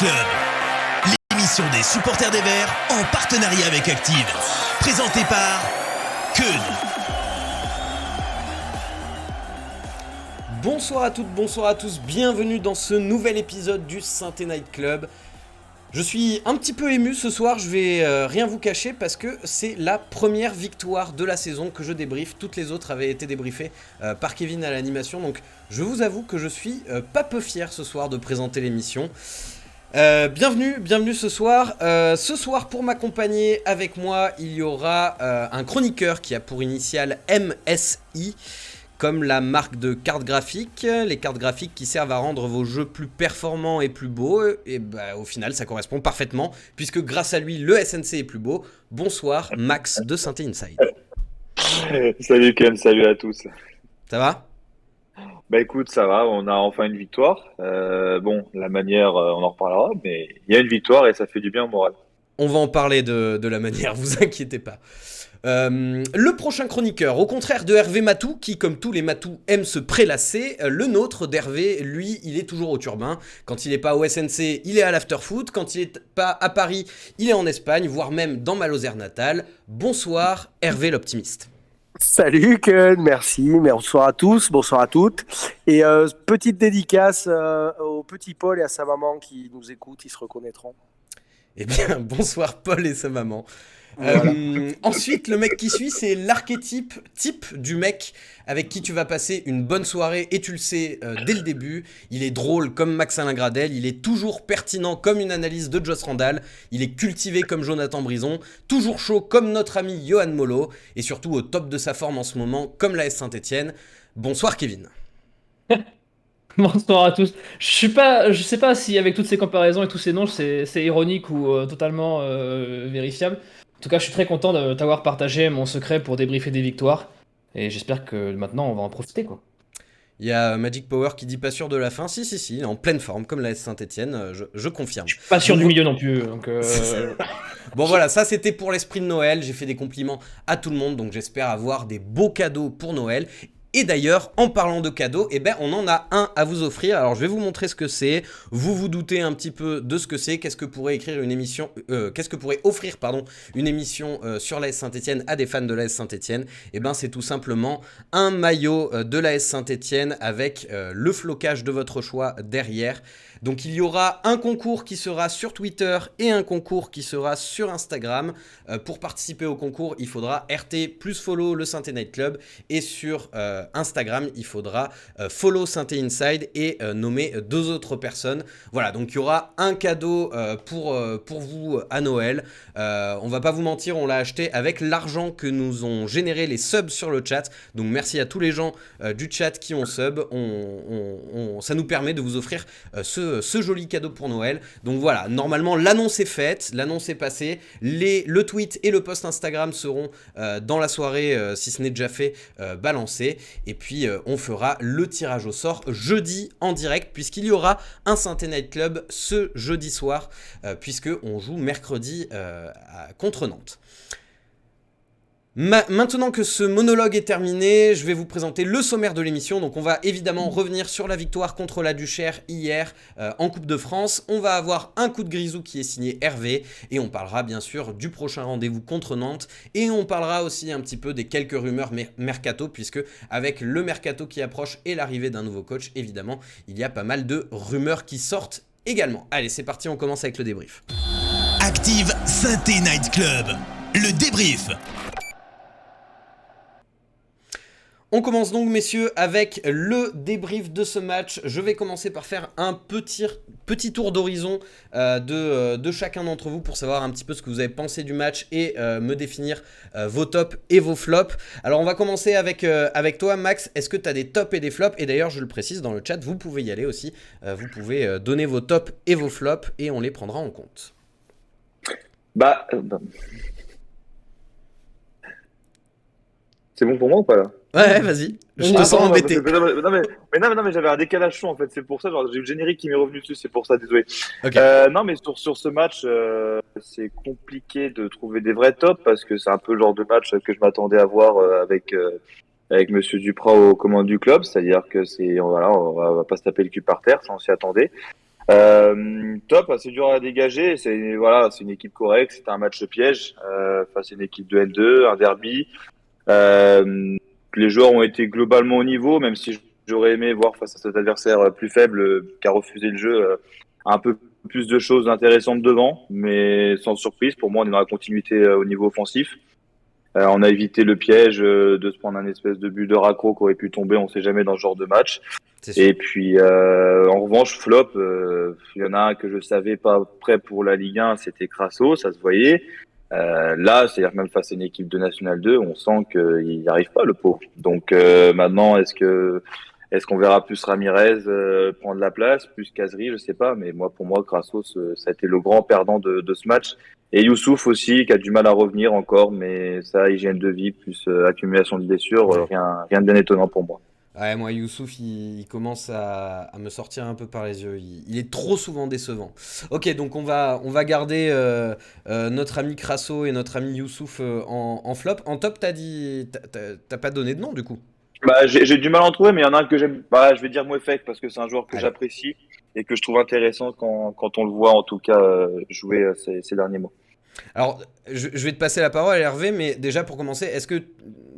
Club, l'émission des supporters des Verts en partenariat avec Active, présentée par Keun. Bonsoir à toutes, bonsoir à tous, bienvenue dans ce nouvel épisode du Synthé Night Club. Je suis un petit peu ému ce soir, je vais rien vous cacher parce que c'est la première victoire de la saison que je débriefe. Toutes les autres avaient été débriefées par Kevin à l'animation, donc je vous avoue que je suis pas peu fier ce soir de présenter l'émission. Bienvenue ce soir. Ce soir, pour m'accompagner avec moi, il y aura un chroniqueur qui a pour initiale MSI. Comme la marque de cartes graphiques, les cartes graphiques qui servent à rendre vos jeux plus performants et plus beaux, et bah, au final ça correspond parfaitement, puisque grâce à lui, le SNC est plus beau. Bonsoir, Max de Synthé Inside. Salut Ken, salut à tous. Ça va ? Bah écoute, ça va, on a enfin une victoire. Bon, la manière, on en reparlera, mais il y a une victoire et ça fait du bien au moral. On va en parler de la manière, vous inquiétez pas. Le prochain chroniqueur, au contraire de Hervé Matou, qui comme tous les Matou aime se prélasser, le nôtre d'Hervé, lui, il est toujours au turbin. Quand il n'est pas au SNC, il est à l'afterfoot. Quand il n'est pas à Paris, il est en Espagne, voire même dans ma Lozère natale. Bonsoir Hervé l'optimiste. Salut Ken, merci, bonsoir à tous, bonsoir à toutes. Et petite dédicace au petit Paul et à sa maman qui nous écoutent, ils se reconnaîtront. Eh bien, bonsoir Paul et sa maman. Voilà. Ensuite, le mec qui suit, c'est l'archétype type du mec avec qui tu vas passer une bonne soirée, et tu le sais dès le début. Il est drôle comme Max-Alain Gradel, il est toujours pertinent comme une analyse de Joss Randall, il est cultivé comme Jonathan Brison, toujours chaud comme notre ami Johan Molo, et surtout au top de sa forme en ce moment comme l'AS Saint-Etienne. Bonsoir Kevin. Bonsoir à tous. Je sais pas si avec toutes ces comparaisons et tous ces noms, c'est ironique ou totalement vérifiable. En tout cas, je suis très content de t'avoir partagé mon secret pour débriefer des victoires. Et j'espère que maintenant, on va en profiter, quoi. Il y a Magic Power qui dit pas sûr de la fin. Si, il est en pleine forme, comme l'AS Saint-Etienne, je confirme. Je suis pas sûr du milieu non plus. Donc Bon voilà, ça c'était pour l'esprit de Noël. J'ai fait des compliments à tout le monde, donc j'espère avoir des beaux cadeaux pour Noël. Et d'ailleurs, en parlant de cadeaux, eh ben, on en a un à vous offrir. Alors, je vais vous montrer ce que c'est. Vous vous doutez un petit peu de ce que c'est. Qu'est-ce que pourrait offrir une émission sur l'AS Saint-Etienne à des fans de l'AS Saint-Etienne ? Eh ben, c'est tout simplement un maillot de l'AS Saint-Etienne avec le flocage de votre choix derrière. Donc il y aura un concours qui sera sur Twitter et un concours qui sera sur Instagram. Pour participer au concours, il faudra RT plus follow le Synthé Night Club, et sur Instagram, il faudra follow Synthé Inside et nommer 2 autres personnes. Voilà, donc il y aura un cadeau pour vous à Noël. On va pas vous mentir, on l'a acheté avec l'argent que nous ont généré les subs sur le chat. Donc merci à tous les gens du chat qui ont sub. Ça nous permet de vous offrir ce joli cadeau pour Noël. Donc voilà, normalement l'annonce est faite, l'annonce est passée, le tweet et le post Instagram seront dans la soirée, si ce n'est déjà fait, balancés, et puis on fera le tirage au sort jeudi en direct, puisqu'il y aura un Synthé Night Club ce jeudi soir, puisque on joue mercredi contre Nantes. Maintenant que ce monologue est terminé, je vais vous présenter le sommaire de l'émission. Donc on va évidemment revenir sur la victoire contre la Duchère hier en Coupe de France. On va avoir un coup de grisou qui est signé Hervé, et on parlera bien sûr du prochain rendez-vous contre Nantes, et on parlera aussi un petit peu des quelques rumeurs mercato, puisque avec le mercato qui approche et l'arrivée d'un nouveau coach, évidemment, il y a pas mal de rumeurs qui sortent également. Allez, c'est parti, on commence avec le débrief. Active Synthé Night Club, le débrief. On commence donc, messieurs, avec le débrief de ce match. Je vais commencer par faire un petit tour d'horizon de chacun d'entre vous pour savoir un petit peu ce que vous avez pensé du match et me définir vos tops et vos flops. Alors, on va commencer avec toi, Max. Est-ce que tu as des tops et des flops ? Et d'ailleurs, je le précise dans le chat, vous pouvez y aller aussi. Vous pouvez donner vos tops et vos flops et on les prendra en compte. C'est bon pour moi ou pas là ? Ouais, vas-y. Je te sens embêté. Non, mais j'avais un décalage son en fait, c'est pour ça. Genre, j'ai eu le générique qui m'est revenu dessus, c'est pour ça, désolé. Okay. Non, mais sur ce match, c'est compliqué de trouver des vrais tops parce que c'est un peu le genre de match que je m'attendais à voir avec Monsieur Duprat aux commandes du club, c'est-à-dire que on va pas se taper le cul par terre, ça on s'y attendait. Top, assez dur à dégager. C'est une équipe correcte. C'était un match piège face à une équipe de N2, un derby. Les joueurs ont été globalement au niveau, même si j'aurais aimé voir face à cet adversaire plus faible qui a refusé le jeu un peu plus de choses intéressantes devant, mais sans surprise. Pour moi, on est dans la continuité au niveau offensif. On a évité le piège de se prendre un espèce de but de raccro qui aurait pu tomber, on sait jamais dans ce genre de match. C'est sûr. Et puis, en revanche, flop, il y en a un que je savais pas prêt pour la Ligue 1, c'était Crasso, ça se voyait. Là, c'est-à-dire même face à une équipe de National 2, on sent qu'il n'y arrive pas, le pauvre. Donc maintenant, est-ce qu'on verra plus Ramirez prendre la place, plus Kazri, je sais pas. Mais pour moi, Crasso, ça a été le grand perdant de ce match. Et Youssouf aussi, qui a du mal à revenir encore, mais ça, hygiène de vie plus accumulation de blessures, Ouais. rien de bien étonnant pour moi. Ouais, moi, Youssouf, il commence à me sortir un peu par les yeux. Il est trop souvent décevant. Ok, donc on va garder notre ami Crasso et notre ami Youssouf en flop. En top, t'as pas donné de nom du coup. Bah, j'ai du mal à en trouver, mais il y en a un que j'aime. Bah, je vais dire Mouefek parce que c'est un joueur que Allez. j'apprécie et que je trouve intéressant quand on le voit en tout cas jouer ces derniers mois. Alors, je vais te passer la parole, Hervé, mais déjà pour commencer, est-ce que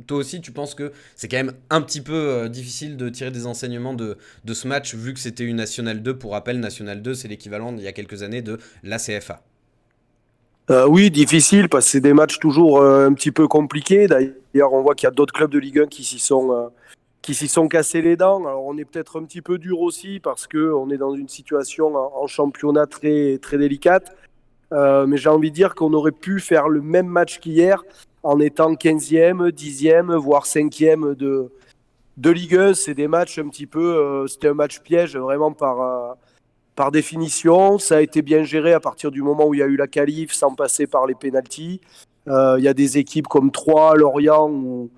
toi aussi tu penses que c'est quand même un petit peu difficile de tirer des enseignements de ce match, vu que c'était une National 2? Pour rappel, National 2, c'est l'équivalent il y a quelques années de la CFA. Oui, difficile parce que c'est des matchs toujours un petit peu compliqués. D'ailleurs, on voit qu'il y a d'autres clubs de Ligue 1 qui s'y sont cassés les dents. Alors, on est peut-être un petit peu dur aussi parce que on est dans une situation en championnat très très délicate. Mais j'ai envie de dire qu'on aurait pu faire le même match qu'hier en étant 15e, 10e, voire 5e de Ligue 1. C'est des matchs un petit peu. C'était un match piège vraiment par définition. Ça a été bien géré à partir du moment où il y a eu la qualif sans passer par les pénaltys. Il y a des équipes comme Troyes, Lorient ou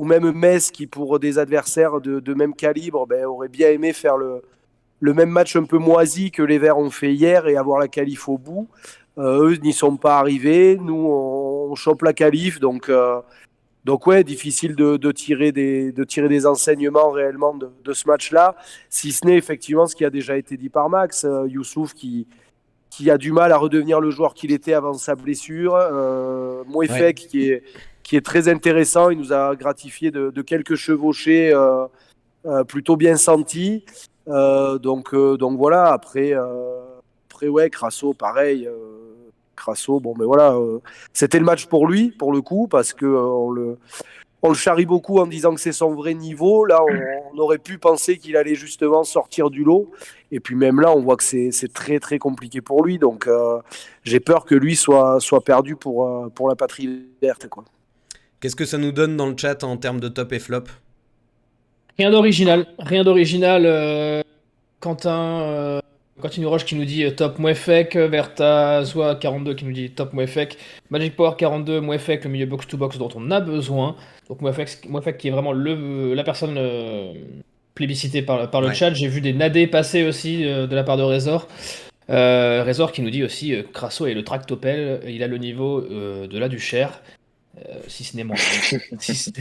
même Metz qui, pour des adversaires de même calibre, auraient bien aimé faire le même match un peu moisi que les Verts ont fait hier et avoir la qualif au bout. Eux n'y sont pas arrivés. Nous, on chope la qualif. Donc ouais, difficile de tirer des enseignements réellement de ce match-là, si ce n'est effectivement ce qui a déjà été dit par Max, Youssouf qui a du mal à redevenir le joueur qu'il était avant sa blessure, Ouais. Mouefek qui est très intéressant, il nous a gratifié de quelques chevauchés plutôt bien sentis. Donc voilà, après ouais, Crasso, pareil. Crasso, bon, mais voilà, c'était le match pour lui, pour le coup, parce que on le charrie beaucoup en disant que c'est son vrai niveau. Là, on aurait pu penser qu'il allait justement sortir du lot. Et puis même là, on voit que c'est très très compliqué pour lui. Donc j'ai peur que lui soit perdu pour la patrie verte, quoi. Qu'est-ce que ça nous donne dans le chat en termes de top et flop? Rien d'original. Rien d'original. Quentin, Continue Roche qui nous dit top Mouefek, Verta Zoa 42 qui nous dit top Mouefek, Magic Power 42, Mouefek, le milieu box-to-box dont on a besoin. Donc Mouefek qui est vraiment la personne plébiscitée par le Ouais. chat. J'ai vu des nadés passer aussi de la part de Razor. Razor qui nous dit aussi Crasso est le tractopelle, il a le niveau de la Duchère, si ce n'est moins. Si ce n'est-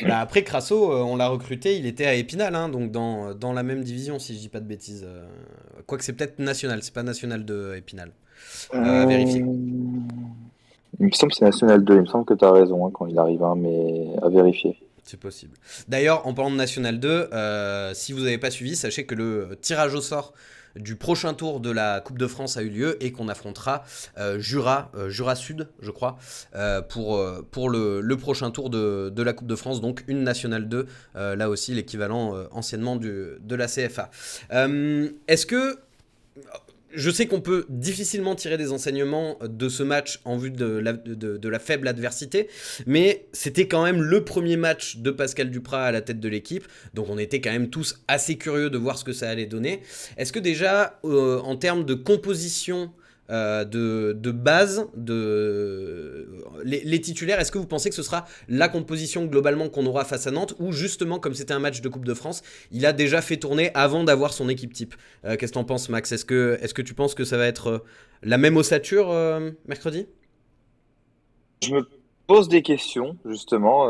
Bah après Crasso, on l'a recruté, il était à Épinal, hein, donc dans la même division, si je dis pas de bêtises. Quoique c'est peut-être national, c'est pas national de Épinal. À vérifier. Il me semble que c'est National 2, il me semble que tu as raison quand il arrive, hein, mais à vérifier. C'est possible. D'ailleurs, en parlant de National 2, si vous n'avez pas suivi, sachez que le tirage au sort du prochain tour de la Coupe de France a eu lieu et qu'on affrontera Jura Sud, je crois, pour le prochain tour de la Coupe de France, donc une National 2, là aussi l'équivalent anciennement de la CFA. Est-ce que je sais qu'on peut difficilement tirer des enseignements de ce match en vue de la faible adversité, mais c'était quand même le premier match de Pascal Duprat à la tête de l'équipe, donc on était quand même tous assez curieux de voir ce que ça allait donner. Est-ce que déjà, en termes de composition de base, les titulaires, est-ce que vous pensez que ce sera la composition globalement qu'on aura face à Nantes, ou justement, comme c'était un match de Coupe de France, il a déjà fait tourner avant d'avoir son équipe type? Qu'est-ce que t'en penses, Max? Est-ce que tu penses que ça va être la même ossature mercredi? Je me pose des questions, justement.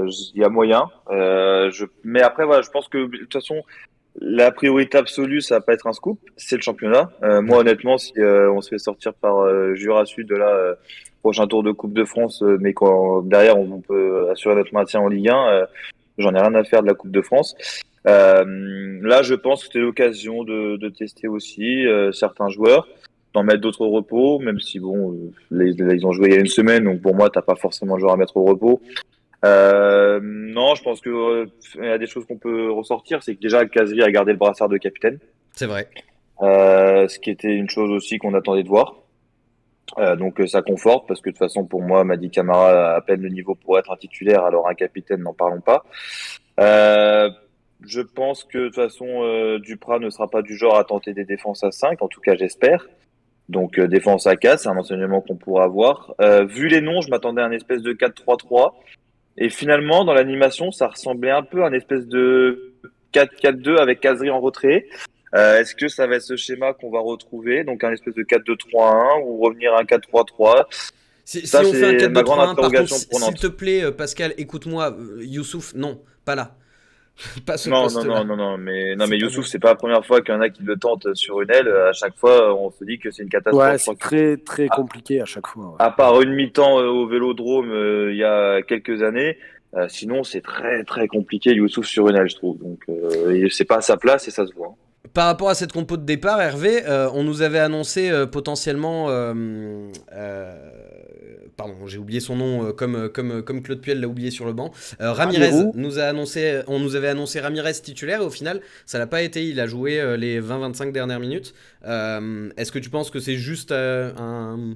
Il y a moyen. Mais après, voilà, je pense que de toute façon, La priorité absolue, ça va pas être un scoop, c'est le championnat. Moi, honnêtement, si on se fait sortir par Jura Sud de là, prochain tour de Coupe de France, mais quand derrière on peut assurer notre maintien en Ligue 1, j'en ai rien à faire de la Coupe de France. Là, je pense que c'était l'occasion de tester aussi certains joueurs, d'en mettre d'autres au repos, même si bon, ils ont joué il y a une semaine, donc pour moi, t'as pas forcément de joueurs à mettre au repos. Non, je pense que il y a des choses qu'on peut ressortir, c'est que déjà Kazri a gardé le brassard de capitaine, C'est vrai. ce qui était une chose aussi qu'on attendait de voir. Donc ça conforte parce que de toute façon pour moi Mady Camara a à peine le niveau pour être un titulaire, alors un capitaine n'en parlons pas. Euh, je pense que de toute façon Duprat ne sera pas du genre à tenter des défenses à 5, en tout cas j'espère. Donc défense à 4, c'est un enseignement qu'on pourra avoir. Vu les noms, je m'attendais à un espèce de 4-3-3. Et finalement, dans l'animation, ça ressemblait un peu à un espèce de 4-4-2 avec Kazri en retrait. Est-ce que ça va être ce schéma qu'on va retrouver, donc un espèce de 4-2-3-1 ou revenir à un 4-3-3? Si Ça, on fait un c'est ma 4-2-3-1, grande par contre, interrogation pour s'il Nantes. te plaît, Pascal, écoute-moi, Youssouf, non, pas là. Pas ce Non, poste-là. non, C'est mais pas Youssouf, bon. c'est pas la première fois qu'il y en a qui le tentent sur une aile. À chaque fois, on se dit que c'est une Ouais, catastrophe. Je crois c'est que, très très à, compliqué à chaque fois. Ouais. à part une mi-temps au Vélodrome il y a quelques années, sinon c'est très très compliqué Youssouf sur une aile, je trouve. Donc c'est pas à sa place et ça se voit, hein. Par rapport à cette compo de départ, Hervé, on nous avait annoncé potentiellement. Pardon, j'ai oublié son nom, comme Claude Puel l'a oublié sur le banc. Ramirez Ramirou. nous a annoncé, on nous avait annoncé Ramirez titulaire et au final, ça l'a pas été. Il a joué les 20-25 dernières minutes. Est-ce que tu penses que c'est juste un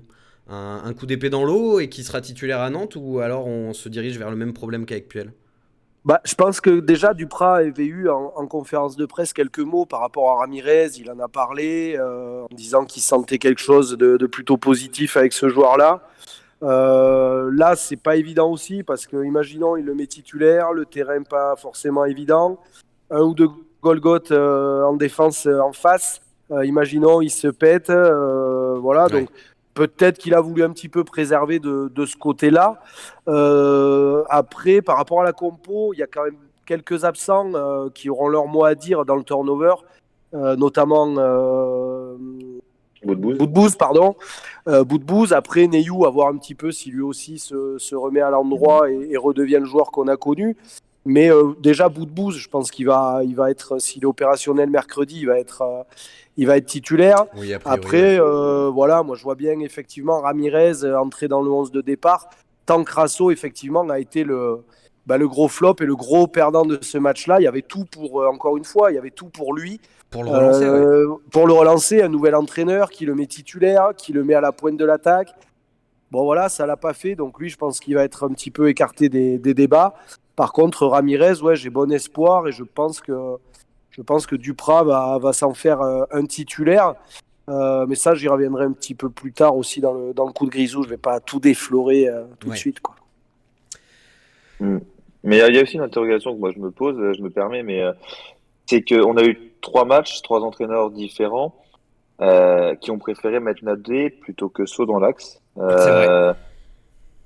coup d'épée dans l'eau et qu'il sera titulaire à Nantes ou alors on se dirige vers le même problème qu'avec Puel? Bah, je pense que déjà Duprat avait eu en conférence de presse quelques mots par rapport à Ramirez. Il en a parlé en disant qu'il sentait quelque chose de plutôt positif avec ce joueur-là. Là, c'est pas évident aussi parce que, imaginons, il le met titulaire, le terrain pas forcément évident, un ou deux Golgoth en défense en face. Imaginons, il se pète, voilà. Ouais. Donc peut-être qu'il a voulu un petit peu préserver de ce côté-là. Après, par rapport à la compo, il y a quand même quelques absents qui auront leur mot à dire dans le turnover, notamment Boudbouz. Boudbouz, pardon. Boudbouz, après Neyou, à voir un petit peu si lui aussi se remet à l'endroit et redevient le joueur qu'on a connu. Mais déjà, Boudbouz, je pense qu'il va être, s'il est opérationnel mercredi, il va être titulaire. Oui, a priori. Après, voilà, moi je vois bien effectivement Ramirez entrer dans le 11 de départ. Tant que Rasso, effectivement, a été le gros flop et le gros perdant de ce match-là. Il y avait tout pour, encore une fois, il y avait tout pour lui. Pour le relancer, ouais. Pour le relancer, un nouvel entraîneur qui le met titulaire, qui le met à la pointe de l'attaque. Bon voilà, ça l'a pas fait, donc lui, je pense qu'il va être un petit peu écarté des débats. Par contre, Ramirez, ouais, j'ai bon espoir et je pense que Duprat va s'en faire un titulaire. Mais ça, j'y reviendrai un petit peu plus tard aussi dans le coup de Grisou. Je vais pas tout déflorer tout de Ouais. suite, quoi. Mm. Mais il y a aussi une interrogation que moi je me pose, je me permets, mais c'est qu'on a eu 3 matchs, 3 entraîneurs différents qui ont préféré mettre Nadé plutôt que Sceaux dans l'axe. C'est vrai.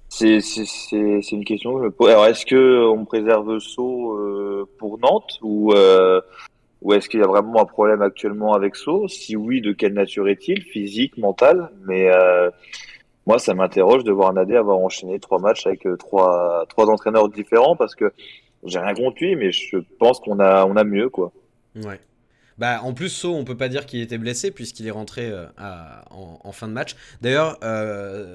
C'est une question que je me pose. Alors, est-ce que on préserve Sceaux pour Nantes ou est-ce qu'il y a vraiment un problème actuellement avec Sceaux? Si oui, de quelle nature est-il? Physique, mental? Mais moi, ça m'interroge de voir Nadé avoir enchaîné 3 matchs avec trois entraîneurs différents parce que j'ai rien contre lui, mais je pense qu'on a mieux, quoi. Ouais. Bah, en plus, So, on peut pas dire qu'il était blessé puisqu'il est rentré en fin de match. D'ailleurs,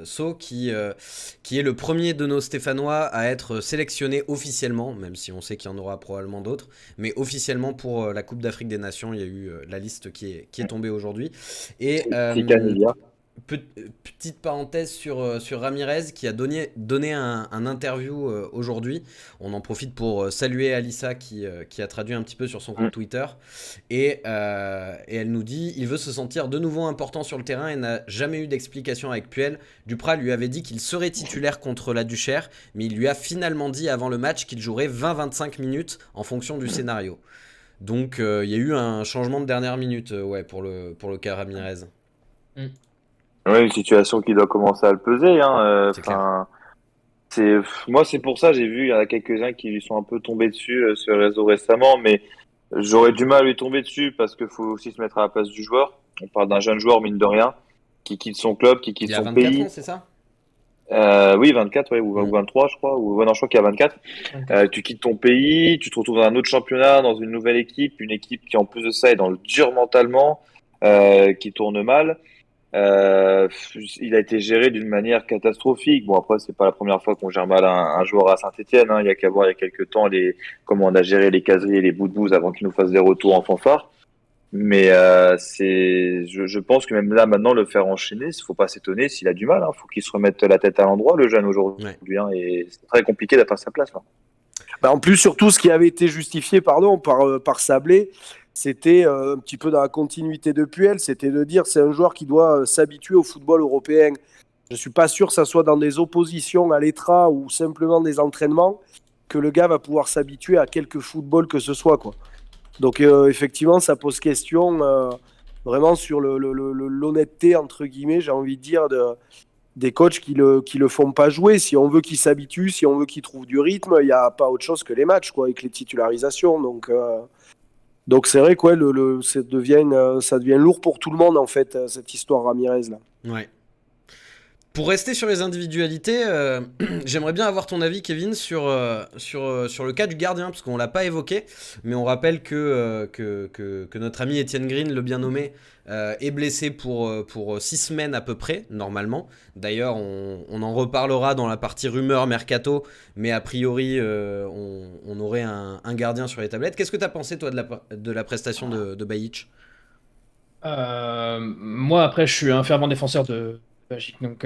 So qui est le premier de nos Stéphanois à être sélectionné officiellement, même si on sait qu'il y en aura probablement d'autres, mais officiellement pour la Coupe d'Afrique des Nations, il y a eu la liste qui est tombée aujourd'hui. Et C'est Canilia. petite parenthèse sur Ramirez qui a donné un interview aujourd'hui. On en profite pour saluer Alissa qui a traduit un petit peu sur son compte Twitter. Et elle nous dit: il veut se sentir de nouveau important sur le terrain et n'a jamais eu d'explication avec Puel. Duprat lui avait dit qu'il serait titulaire contre la Duchère, mais il lui a finalement dit avant le match qu'il jouerait 20-25 minutes en fonction du scénario. Donc il y a eu un changement de dernière minute ouais, pour le cas Ramirez. Oui, une situation qui doit commencer à le peser, hein. C'est clair. Moi, c'est pour ça, j'ai vu, il y en a quelques-uns qui lui sont un peu tombés dessus sur les réseaux récemment, mais J'aurais du mal à lui tomber dessus parce qu'il faut aussi se mettre à la place du joueur. On parle d'un jeune joueur, mine de rien, qui quitte son club, qui quitte Il a son 24 pays. ans, c'est ça? Oui, 24, ouais, ou 23, je crois. Ou, ouais, non, je crois qu'il y a 24. Tu quittes ton pays, tu te retrouves dans un autre championnat, dans une nouvelle équipe, une équipe qui, en plus de ça, est dans le dur mentalement, qui tourne mal. Il a été géré d'une manière catastrophique. Bon, après, c'est pas la première fois qu'on gère mal un joueur à Saint-Etienne. Hein. Il y a qu'à voir il y a quelques temps comment on a géré les caseries et les bouts de bouse avant qu'ils nous fassent des retours en fanfare. Mais je pense que même là, maintenant, le faire enchaîner, il faut pas s'étonner s'il a du mal. Hein. Faut qu'il se remette la tête à l'endroit, le jeune aujourd'hui. Ouais. Hein, et c'est très compliqué d'être à sa place. Là. Bah, en plus, surtout, ce qui avait été justifié par Sablé, c'était un petit peu dans la continuité de Puel, c'était de dire c'est un joueur qui doit s'habituer au football européen. Je ne suis pas sûr que ça soit dans des oppositions à l'ETRA ou simplement des entraînements que le gars va pouvoir s'habituer à quelque football que ce soit, quoi. Donc effectivement, ça pose question vraiment sur l'honnêteté, entre guillemets, j'ai envie de dire, des coachs qui le font pas jouer. Si on veut qu'il s'habitue, si on veut qu'il trouve du rythme, il n'y a pas autre chose que les matchs, quoi, avec les titularisations. Donc c'est vrai que ouais, ça devient lourd pour tout le monde, en fait, cette histoire Ramirez, là. Ouais. Pour rester sur les individualités, j'aimerais bien avoir ton avis, Kevin, sur le cas du gardien, parce qu'on ne l'a pas évoqué, mais on rappelle que notre ami Étienne Green, le bien nommé, est blessé pour 6 semaines à peu près, normalement. D'ailleurs, on en reparlera dans la partie rumeur mercato, mais a priori, on aurait un gardien sur les tablettes. Qu'est-ce que tu as pensé, toi, de la prestation de Bajic ? Moi, après, je suis un fervent défenseur de Bajic, donc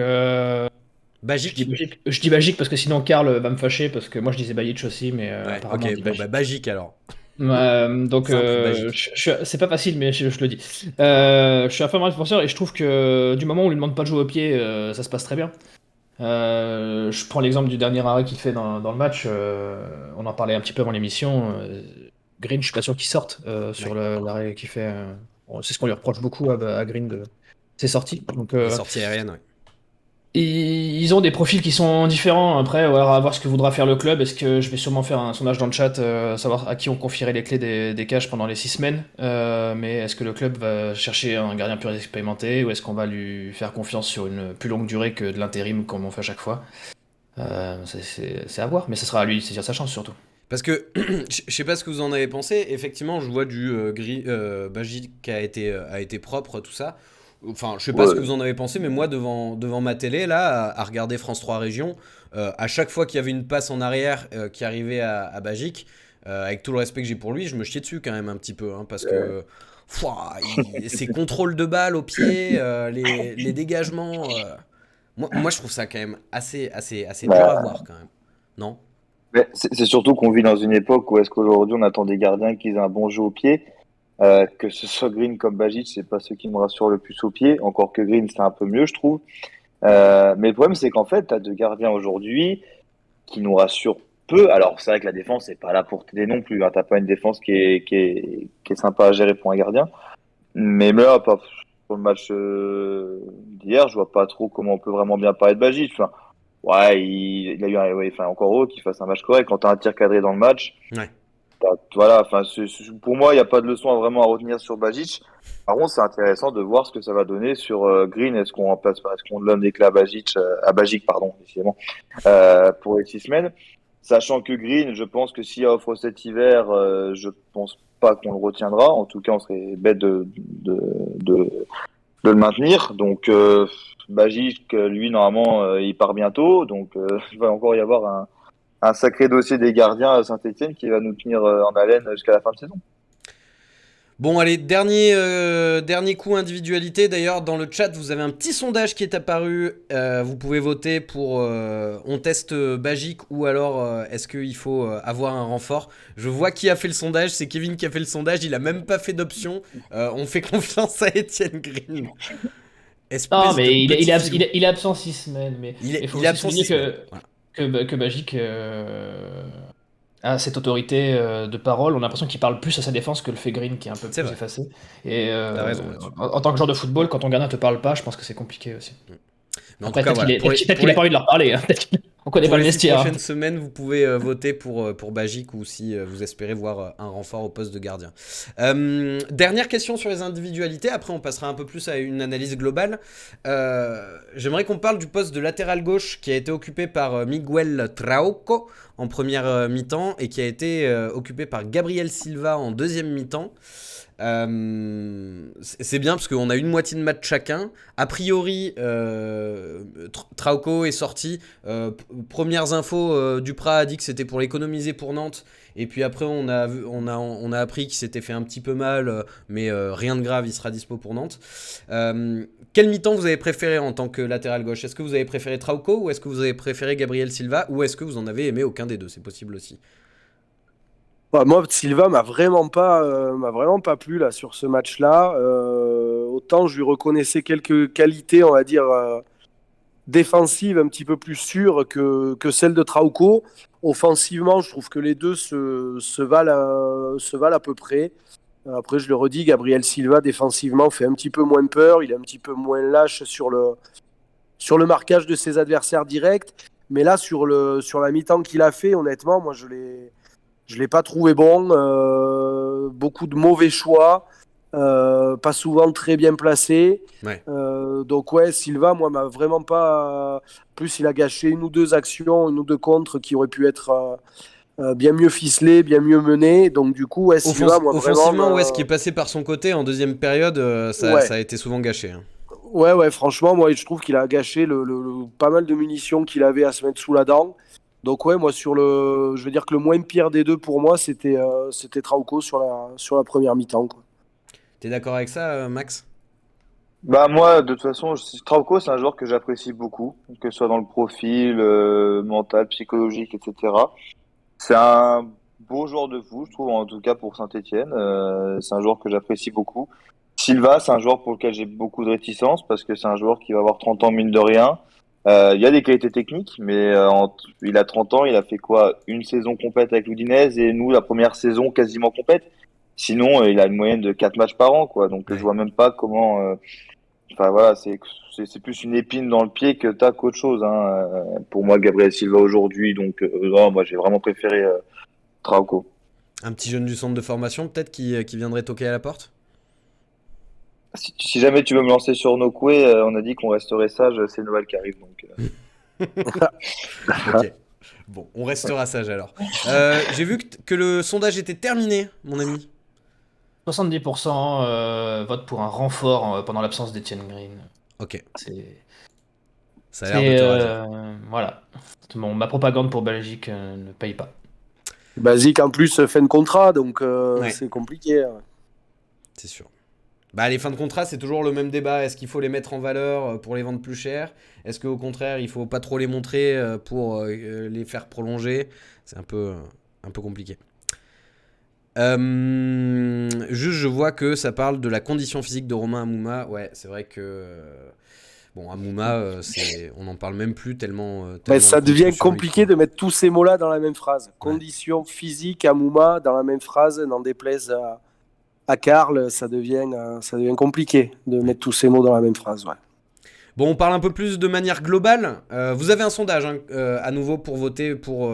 Bajic ? je dis Bajic parce que sinon Karl va me fâcher parce que moi je disais Bajic aussi, mais Ouais, apparemment on ok, dit bon, Bajic. Bajic alors. Donc Simple, Bajic. c'est pas facile, mais je le dis. Je suis un fervent défenseur et je trouve que du moment où on lui demande pas de jouer au pied, ça se passe très bien. Je prends l'exemple du dernier arrêt qu'il fait dans le match. On en parlait un petit peu avant l'émission. Green, je suis pas sûr qu'il sorte sur l'arrêt qu'il fait. C'est ce qu'on lui reproche beaucoup à Green de ses sorties. Donc, Les sorties aériennes, ouais. ils ont des profils qui sont différents. Après, ouais, à voir ce que voudra faire le club. Est-ce que je vais sûrement faire un sondage dans le chat, savoir à qui on confierait les clés des cages pendant les 6 semaines. Mais est-ce que le club va chercher un gardien plus expérimenté ou est-ce qu'on va lui faire confiance sur une plus longue durée que de l'intérim comme on fait à chaque fois? C'est à voir, mais ce sera à lui de saisir sa chance surtout. Parce que, je sais pas ce que vous en avez pensé, effectivement, je vois du Bajic qui a été propre, tout ça. Enfin, je sais pas ce que vous en avez pensé, mais moi, devant ma télé, là, à regarder France 3 Région, à chaque fois qu'il y avait une passe en arrière qui arrivait à Bajic, avec tout le respect que j'ai pour lui, je me chiais dessus quand même un petit peu, hein, parce que ses contrôles de balle au pied, les dégagements, moi, je trouve ça quand même assez dur à voir quand même. Non? Mais c'est surtout qu'on vit dans une époque où est-ce qu'aujourd'hui on attend des gardiens qui aient un bon jeu au pied. Que ce soit Green comme Bajic, c'est pas ceux qui me rassurent le plus au pied. Encore que Green, c'est un peu mieux, je trouve. Mais le problème, c'est qu'en fait, tu as deux gardiens aujourd'hui qui nous rassurent peu. Alors, c'est vrai que la défense n'est pas là pour t'aider non plus. Hein. T'as pas une défense qui est sympa à gérer pour un gardien. Mais là, pour le match d'hier, je vois pas trop comment on peut vraiment bien parler de Bajic. Enfin, ouais, il a eu encore heureux qu'il fasse un match correct. Quand tu as un tir cadré dans le match, Ouais. voilà, enfin, pour moi, il n'y a pas de leçon vraiment à retenir sur Bajic. Par contre, c'est intéressant de voir ce que ça va donner sur Green. Est-ce qu'on donne des clés à Bajic, pardon, décidément, pour les 6 semaines. Sachant que Green, je pense que s'il offre cet hiver, je pense pas qu'on le retiendra. En tout cas, on serait bête de le maintenir. Donc, Bajic, lui, normalement, il part bientôt. Donc, il va encore y avoir un sacré dossier des gardiens à Saint-Etienne qui va nous tenir en haleine jusqu'à la fin de saison. Bon, allez, dernier coup individualité. D'ailleurs, dans le chat, vous avez un petit sondage qui est apparu. Vous pouvez voter pour on teste Bajic ou alors est-ce qu'il faut avoir un renfort. Je vois qui a fait le sondage. C'est Kevin qui a fait le sondage. Il a même pas fait d'option. On fait confiance à Étienne Green. Non, mais il est absent 6 semaines. Mais il faut est absent aussi 6 semaines. Voilà. que Bajic a cette autorité de parole. On a l'impression qu'il parle plus à sa défense que le fait Green qui est un peu plus effacé. Et t'as raison là-dessus. en tant que joueur de football, quand ton gardien te parle pas, je pense que c'est compliqué aussi. Mais en Après, tout cas, voilà. peut-être qu'il a pas envie de leur parler. Hein. On connaît Pour pas le les 6 vestiaire. prochaines semaines, vous pouvez voter pour Bagic ou si vous espérez voir un renfort au poste de gardien. Dernière question sur les individualités, après on passera un peu plus à une analyse globale. J'aimerais qu'on parle du poste de latéral gauche qui a été occupé par Miguel Trauco en première mi-temps et qui a été occupé par Gabriel Silva en deuxième mi-temps. C'est bien parce qu'on a une moitié de match chacun. A priori, Trauco est sorti. Premières infos, Duprat a dit que c'était pour l'économiser pour Nantes. Et puis après, on a appris qu'il s'était fait un petit peu mal, mais rien de grave, il sera dispo pour Nantes. Quel mi-temps vous avez préféré en tant que latéral gauche? Est-ce que vous avez préféré Trauco ou est-ce que vous avez préféré Gabriel Silva ou est-ce que vous en avez aimé aucun des deux? C'est possible aussi. Bah, moi, Silva m'a vraiment pas plu là sur ce match-là. Autant je lui reconnaissais quelques qualités, on va dire défensives, un petit peu plus sûres que celles de Trauco. Offensivement, je trouve que les deux se valent à peu près. Après, je le redis, Gabriel Silva défensivement fait un petit peu moins peur, il est un petit peu moins lâche sur le marquage de ses adversaires directs. Mais là, sur la mi-temps qu'il a fait, honnêtement, moi je l'ai pas trouvé bon. Beaucoup de mauvais choix, pas souvent très bien placés. Ouais. Donc ouais, Silva, moi, m'a vraiment pas. Plus, il a gâché une ou deux actions, une ou deux contres qui auraient pu être bien mieux ficelées, bien mieux menées. Donc du coup, ouais, Silva, moi Offensivement, vraiment. ouais, ce qui est passé par son côté en deuxième période, Ouais. ça a été souvent gâché. Hein. Ouais, franchement, moi, je trouve qu'il a gâché pas mal de munitions qu'il avait à se mettre sous la dent. Donc ouais, moi je veux dire que le moins pire des deux pour moi, c'était Trauco sur la première mi-temps, quoi. T'es d'accord avec ça, Max? Bah moi, de toute façon, Strauko, c'est un joueur que j'apprécie beaucoup, que ce soit dans le profil mental, psychologique, etc. C'est un beau joueur de foot, je trouve, en tout cas pour Saint-Étienne. C'est un joueur que j'apprécie beaucoup. Silva, c'est un joueur pour lequel j'ai beaucoup de réticence parce que c'est un joueur qui va avoir 30 ans mine de rien. Il y a des qualités techniques, mais il a 30 ans, il a fait quoi? Une saison complète avec l'Udinese et nous, la première saison quasiment complète. Sinon, il a une moyenne de 4 matchs par an, quoi. Donc, Ouais. je vois même pas comment. Enfin, voilà, c'est plus une épine dans le pied que t'as qu'autre chose, hein. Pour moi, Gabriel Silva aujourd'hui, donc, non, moi, j'ai vraiment préféré Trauco. Un petit jeune du centre de formation, peut-être, qui viendrait toquer à la porte? Si jamais tu veux me lancer sur Nokwe, on a dit qu'on resterait sage, c'est Noël qui arrive, donc. Ok. Bon, on restera sage alors. J'ai vu que le sondage était terminé, mon ami. 70% votent pour un renfort pendant l'absence d'Etienne Green. Ok, C'est, ça a l'air de te ravir. voilà. Bon, ma propagande pour Belgique ne paye pas. Basique en plus fin de contrat, donc Ouais. c'est compliqué. C'est sûr. Bah, les fins de contrat, c'est toujours le même débat. Est-ce qu'il faut les mettre en valeur pour les vendre plus cher? Est-ce qu'au contraire, il faut pas trop les montrer pour les faire prolonger? C'est un peu compliqué. Juste, je vois que ça parle de la condition physique de Romain Amouma. Ouais, c'est vrai que... bon, Amouma, on n'en parle même plus tellement... Ça on devient compte sur lui, compliqué quoi. de mettre tous ces mots-là dans la même phrase. Condition physique à Mouma dans la même phrase, n'en déplaise à Karl, ça devient compliqué de mettre tous ces mots dans la même phrase. Ouais. Bon, on parle un peu plus de manière globale. Vous avez un sondage hein, à nouveau pour voter pour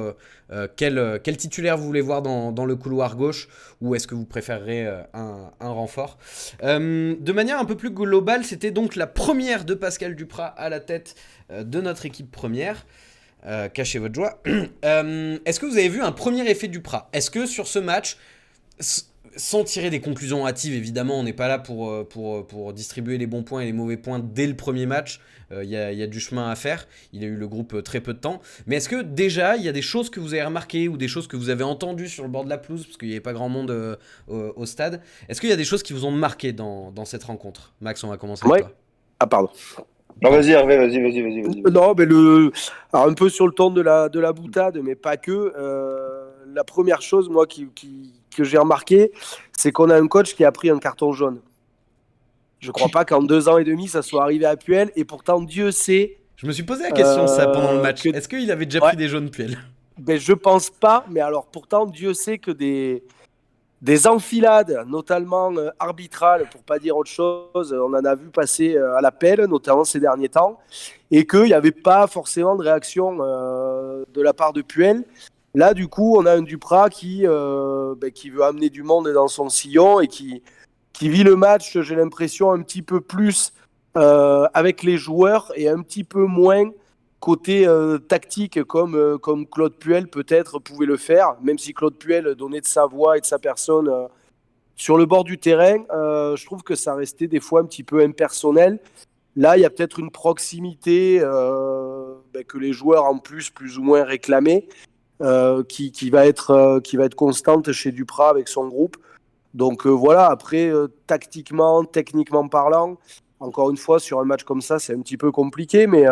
quel titulaire vous voulez voir dans le couloir gauche ou est-ce que vous préférerez un renfort. De manière un peu plus globale, c'était donc la première de Pascal Duprat à la tête de notre équipe première. Cachez votre joie. Est-ce que vous avez vu un premier effet Duprat? Est-ce que sur ce match... Sans tirer des conclusions hâtives, évidemment, on n'est pas là pour distribuer les bons points et les mauvais points dès le premier match. Il y a du chemin à faire. Il a eu le groupe très peu de temps. Mais est-ce que déjà, il y a des choses que vous avez remarquées ou des choses que vous avez entendues sur le bord de la pelouse, parce qu'il n'y avait pas grand monde au stade. Est-ce qu'il y a des choses qui vous ont marqué dans cette rencontre? Max, on va commencer avec toi. Ah, pardon. Non, vas-y, Hervé, vas-y. Non, mais alors, un peu sur le ton de la boutade, mais pas que. La première chose, moi, que j'ai remarqué, c'est qu'on a un coach qui a pris un carton jaune. Je crois pas qu'en 2 ans et demi, ça soit arrivé à Puel, et pourtant, Dieu sait. Je me suis posé la question ça pendant le match. Est-ce qu'il avait déjà pris des jaunes Puel? Ben, je pense pas, mais alors pourtant, Dieu sait que des enfilades, notamment arbitrales, pour pas dire autre chose. On en a vu passer à l'appel, notamment ces derniers temps, et qu'il n'y avait pas forcément de réaction de la part de Puel. Là, du coup, on a un Duprat qui veut amener du monde dans son sillon et qui vit le match, j'ai l'impression, un petit peu plus avec les joueurs et un petit peu moins côté tactique comme Claude Puel peut-être pouvait le faire, même si Claude Puel donnait de sa voix et de sa personne sur le bord du terrain. Je trouve que ça restait des fois un petit peu impersonnel. Là, il y a peut-être une proximité que les joueurs en plus ou moins réclamaient, qui va être constante chez Duprat avec son groupe. Donc voilà, après, tactiquement, techniquement parlant, encore une fois, sur un match comme ça, c'est un petit peu compliqué, mais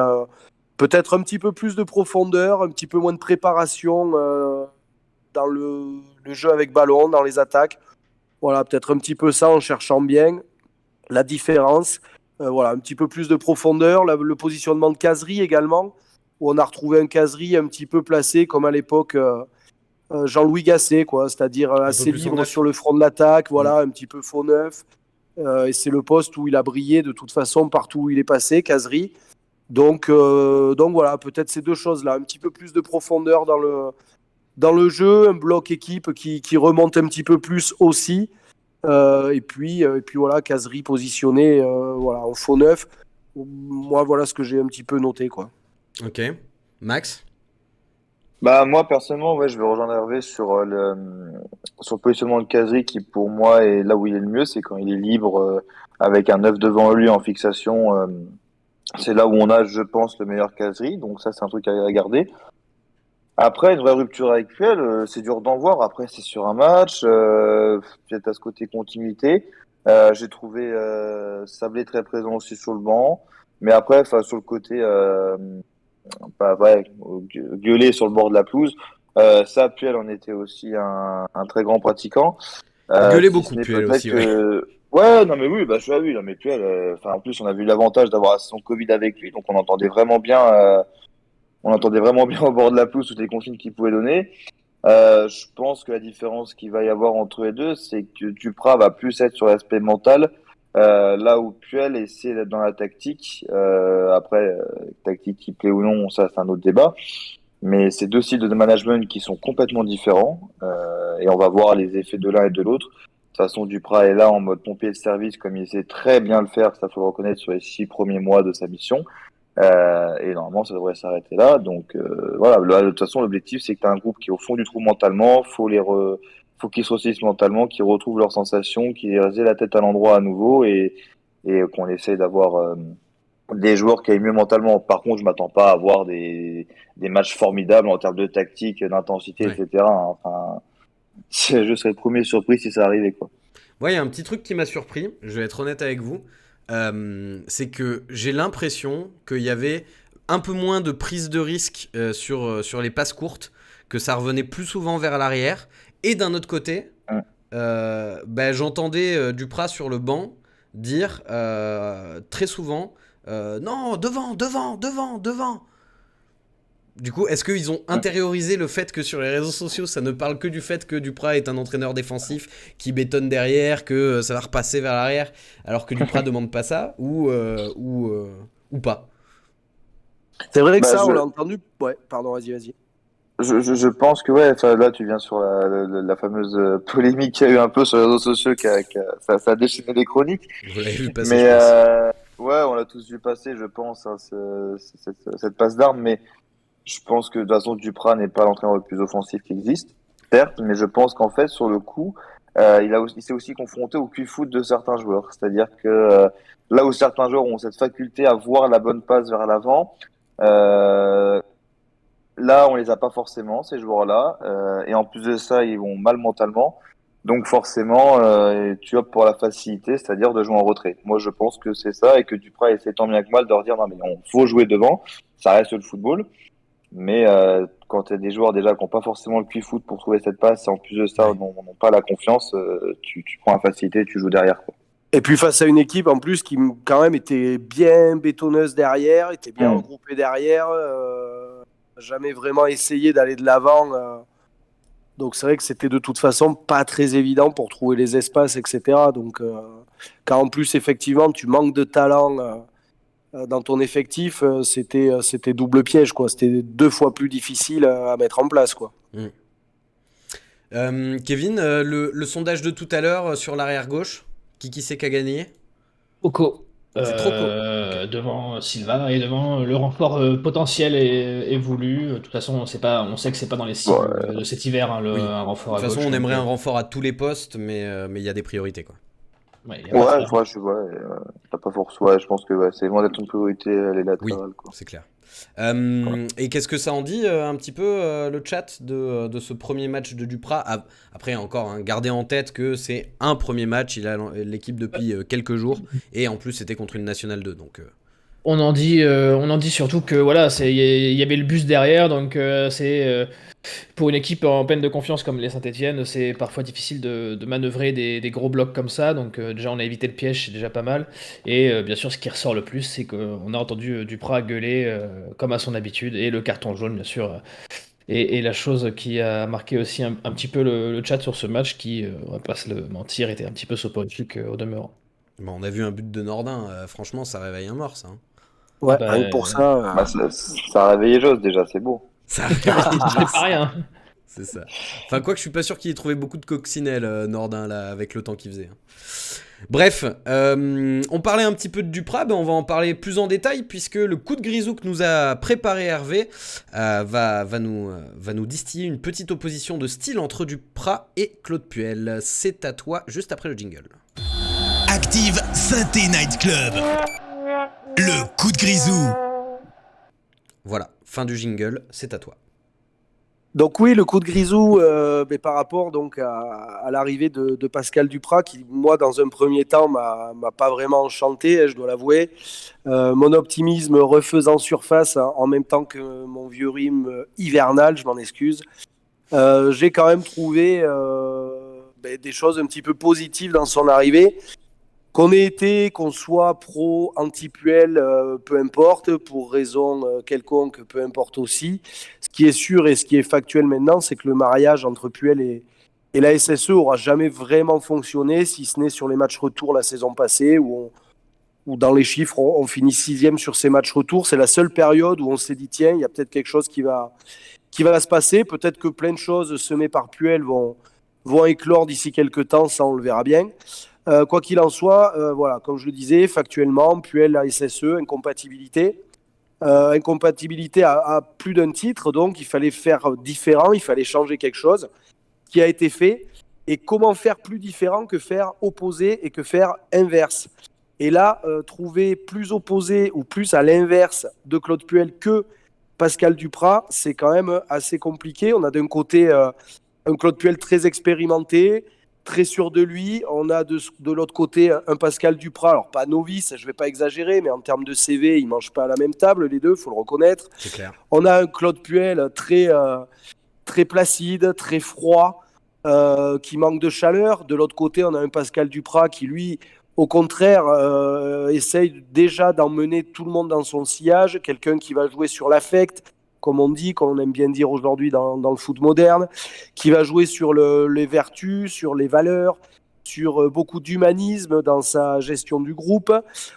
peut-être un petit peu plus de profondeur, un petit peu moins de préparation dans le jeu avec ballon, dans les attaques. Voilà, peut-être un petit peu ça en cherchant bien la différence. Voilà, un petit peu plus de profondeur, le positionnement de Casery également, où on a retrouvé un Casery un petit peu placé comme à l'époque Jean-Louis Gasset, quoi, c'est-à-dire assez libre sur le front de l'attaque, voilà, un petit peu faux neuf. Et c'est le poste où il a brillé de toute façon partout où il est passé, Casery. Donc voilà, peut-être ces deux choses-là, un petit peu plus de profondeur dans le jeu, un bloc équipe qui remonte un petit peu plus aussi. Et puis voilà, Casery positionné voilà, en faux neuf. Moi, voilà ce que j'ai un petit peu noté, quoi. Ok. Max? Bah moi personnellement, ouais, je vais rejoindre Hervé sur le positionnement de Casery qui pour moi est là où il est le mieux, c'est quand il est libre avec un 9 devant lui en fixation. C'est là où on a, je pense, le meilleur Casery. Donc ça, c'est un truc à garder. Après, une vraie rupture avec Puel, c'est dur d'en voir. Après, c'est sur un match, peut-être à ce côté continuité. J'ai trouvé Sablé très présent aussi sur le banc. Mais après, enfin, sur le côté, bah, ouais, gueuler sur le bord de la pelouse, ça, Puel en était aussi un très grand pratiquant. Gueuler Si ce beaucoup, n'est Puel peut-être aussi, ouais. que... Ouais, non mais oui, bah je suis oui, non mais Puel, enfin en plus on a vu l'avantage d'avoir son Covid avec lui, donc on entendait vraiment bien au bord de la pelouse toutes les consignes qu'il pouvait donner. Je pense que la différence qu'il va y avoir entre les deux, c'est que Duprat va plus être sur l'aspect mental, là où Puel essaie d'être dans la tactique. Après, tactique qui plaît ou non, ça c'est un autre débat. Mais c'est deux styles de management qui sont complètement différents, et on va voir les effets de l'un et de l'autre. De toute façon, Duprat est là en mode pompier de service, comme il sait très bien le faire, ça faut le reconnaître sur les 6 premiers mois de sa mission. Et normalement, ça devrait s'arrêter là. Donc voilà, là, de toute façon, l'objectif, c'est que tu as un groupe qui est au fond du trou mentalement. Faut qu'ils se ressaisissent mentalement, qu'ils retrouvent leurs sensations, qu'ils aient la tête à l'endroit à nouveau et qu'on essaie d'avoir des joueurs qui aillent mieux mentalement. Par contre, je m'attends pas à avoir des matchs formidables en termes de tactique, d'intensité, Ouais. etc. Enfin, je serais le premier surpris si ça arrivait, quoi. Ouais, il y a un petit truc qui m'a surpris, je vais être honnête avec vous. C'est que j'ai l'impression qu'il y avait un peu moins de prise de risque sur les passes courtes, que ça revenait plus souvent vers l'arrière. Et d'un autre côté, j'entendais Duprat sur le banc dire très souvent non, devant, devant, devant, devant. Du coup, est-ce qu'ils ont intériorisé le fait que sur les réseaux sociaux, ça ne parle que du fait que Duprat est un entraîneur défensif qui bétonne derrière, que ça va repasser vers l'arrière, alors que Duprat demande pas ça, ou pas? C'est vrai que Bah, ça, on l'a entendu. Ouais, pardon, vas-y. je pense que ouais, enfin, là tu viens sur la fameuse polémique qu'il y a eu un peu sur les réseaux sociaux ça a déchaîné les chroniques. Vous l'avez vu passer, Mais je pense. ouais, on l'a tous vu passer, je pense, hein, cette passe d'armes. Mais je pense que de toute façon Duprat n'est pas l'entraîneur le plus offensif qui existe, certes, mais je pense qu'en fait sur le coup, il s'est aussi confronté au cul-foot de certains joueurs. C'est-à-dire que là où certains joueurs ont cette faculté à voir la bonne passe vers l'avant, euh, là, on les a pas forcément, ces joueurs-là. Et en plus de ça, ils vont mal mentalement. Donc forcément, tu optes pour la facilité, c'est-à-dire de jouer en retrait. Moi, je pense que c'est ça et que Duprat essaie tant bien que mal de leur dire non mais on faut jouer devant, ça reste le football. Mais quand tu as des joueurs déjà qui n'ont pas forcément le cuit-foot pour trouver cette passe, et en plus de ça, Ouais. n'ont pas la confiance, tu prends la facilité et tu joues derrière, quoi. Et puis face à une équipe en plus qui quand même était bien bétonneuse derrière, était bien Mm. regroupée derrière, jamais vraiment essayé d'aller de l'avant Donc c'est vrai que c'était de toute façon pas très évident pour trouver les espaces, etc. Donc quand en plus effectivement tu manques de talent dans ton effectif, c'était double piège, quoi. C'était 2 fois plus difficile à mettre en place, quoi. Mm. Kevin, le sondage de tout à l'heure sur l'arrière gauche, qui c'est qui a gagné? Oko. C'est trop court. Devant Silva et devant le renfort potentiel et voulu. De toute façon, on sait que c'est pas dans les cibles de cet hiver, hein, Oui. un renfort De toute à façon, gauche. on aimerait donc, un renfort à tous les postes, mais il y a des priorités, quoi. ouais, y a pas de problème. T'as pas force. Ouais, je pense que c'est loin d'être une priorité les Oui, latérales, quoi. c'est clair. Voilà. Et qu'est-ce que ça en dit un petit peu le chat de ce premier match de Duprat? Après encore, hein, gardez en tête que c'est un premier match, il a l'équipe depuis quelques jours et en plus c'était contre une Nationale 2. Donc, On en dit surtout que voilà, il y avait le bus derrière, donc pour une équipe en peine de confiance comme les Saint-Etienne, c'est parfois difficile de manœuvrer des gros blocs comme ça. Donc déjà, on a évité le piège, c'est déjà pas mal. Et bien sûr, ce qui ressort le plus, c'est qu'on a entendu Duprat gueuler comme à son habitude, et le carton jaune, bien sûr. Et la chose qui a marqué aussi un petit peu le chat sur ce match, qui, on va pas se le mentir, était un petit peu soporifique au demeurant. bon, on a vu un but de Nordin, franchement ça réveille un mort ça. Hein. Ouais, Bah, rien que pour ça. Ça a réveillé Joss déjà, c'est beau. Ça réveille c'est pas rien. C'est ça. Enfin, quoi que je suis pas sûr qu'il ait trouvé beaucoup de coccinelles, Nordin, là, avec le temps qu'il faisait. Hein. Bref, on parlait un petit peu de Duprat, ben on va en parler plus en détail, puisque le coup de grisou que nous a préparé Hervé va nous distiller une petite opposition de style entre Duprat et Claude Puel. C'est à toi, juste après le jingle. Active Synthé Night Club. Le coup de grisou. Voilà, fin du jingle, c'est à toi. Donc oui, le coup de grisou, mais par rapport donc à l'arrivée de Pascal Duprat, qui moi dans un premier temps m'a pas vraiment enchanté, je dois l'avouer. Mon optimisme refaisant surface en même temps que mon vieux rime hivernal, je m'en excuse. J'ai quand même trouvé des choses un petit peu positives dans son arrivée. Qu'on soit pro, anti-Puel, peu importe, pour raison quelconque, peu importe aussi. Ce qui est sûr et ce qui est factuel maintenant, c'est que le mariage entre Puel et la SSE aura jamais vraiment fonctionné, si ce n'est sur les matchs retour la saison passée, où dans les chiffres, on finit 6e sur ces matchs retour. C'est la seule période où on s'est dit, tiens, il y a peut-être quelque chose qui va se passer. Peut-être que plein de choses semées par Puel vont éclore d'ici quelques temps, ça on le verra bien. Quoi qu'il en soit, voilà, comme je le disais, factuellement, Puel, la SSE, incompatibilité. Incompatibilité à plus d'un titre, donc il fallait faire différent, il fallait changer quelque chose, qui a été fait. Et comment faire plus différent que faire opposé et que faire inverse? Et là, trouver plus opposé ou plus à l'inverse de Claude Puel que Pascal Duprat, c'est quand même assez compliqué. On a d'un côté un Claude Puel très expérimenté, très sûr de lui. On a de l'autre côté un Pascal Duprat, alors pas novice, je ne vais pas exagérer, mais en termes de CV, ils ne mangent pas à la même table, les deux, il faut le reconnaître. C'est clair. On a un Claude Puel très placide, très froid, qui manque de chaleur. De l'autre côté, on a un Pascal Duprat qui, lui, au contraire, essaye déjà d'emmener tout le monde dans son sillage, quelqu'un qui va jouer sur l'affect, comme on dit, comme on aime bien dire aujourd'hui dans le foot moderne, qui va jouer sur les vertus, sur les valeurs, sur beaucoup d'humanisme dans sa gestion du groupe.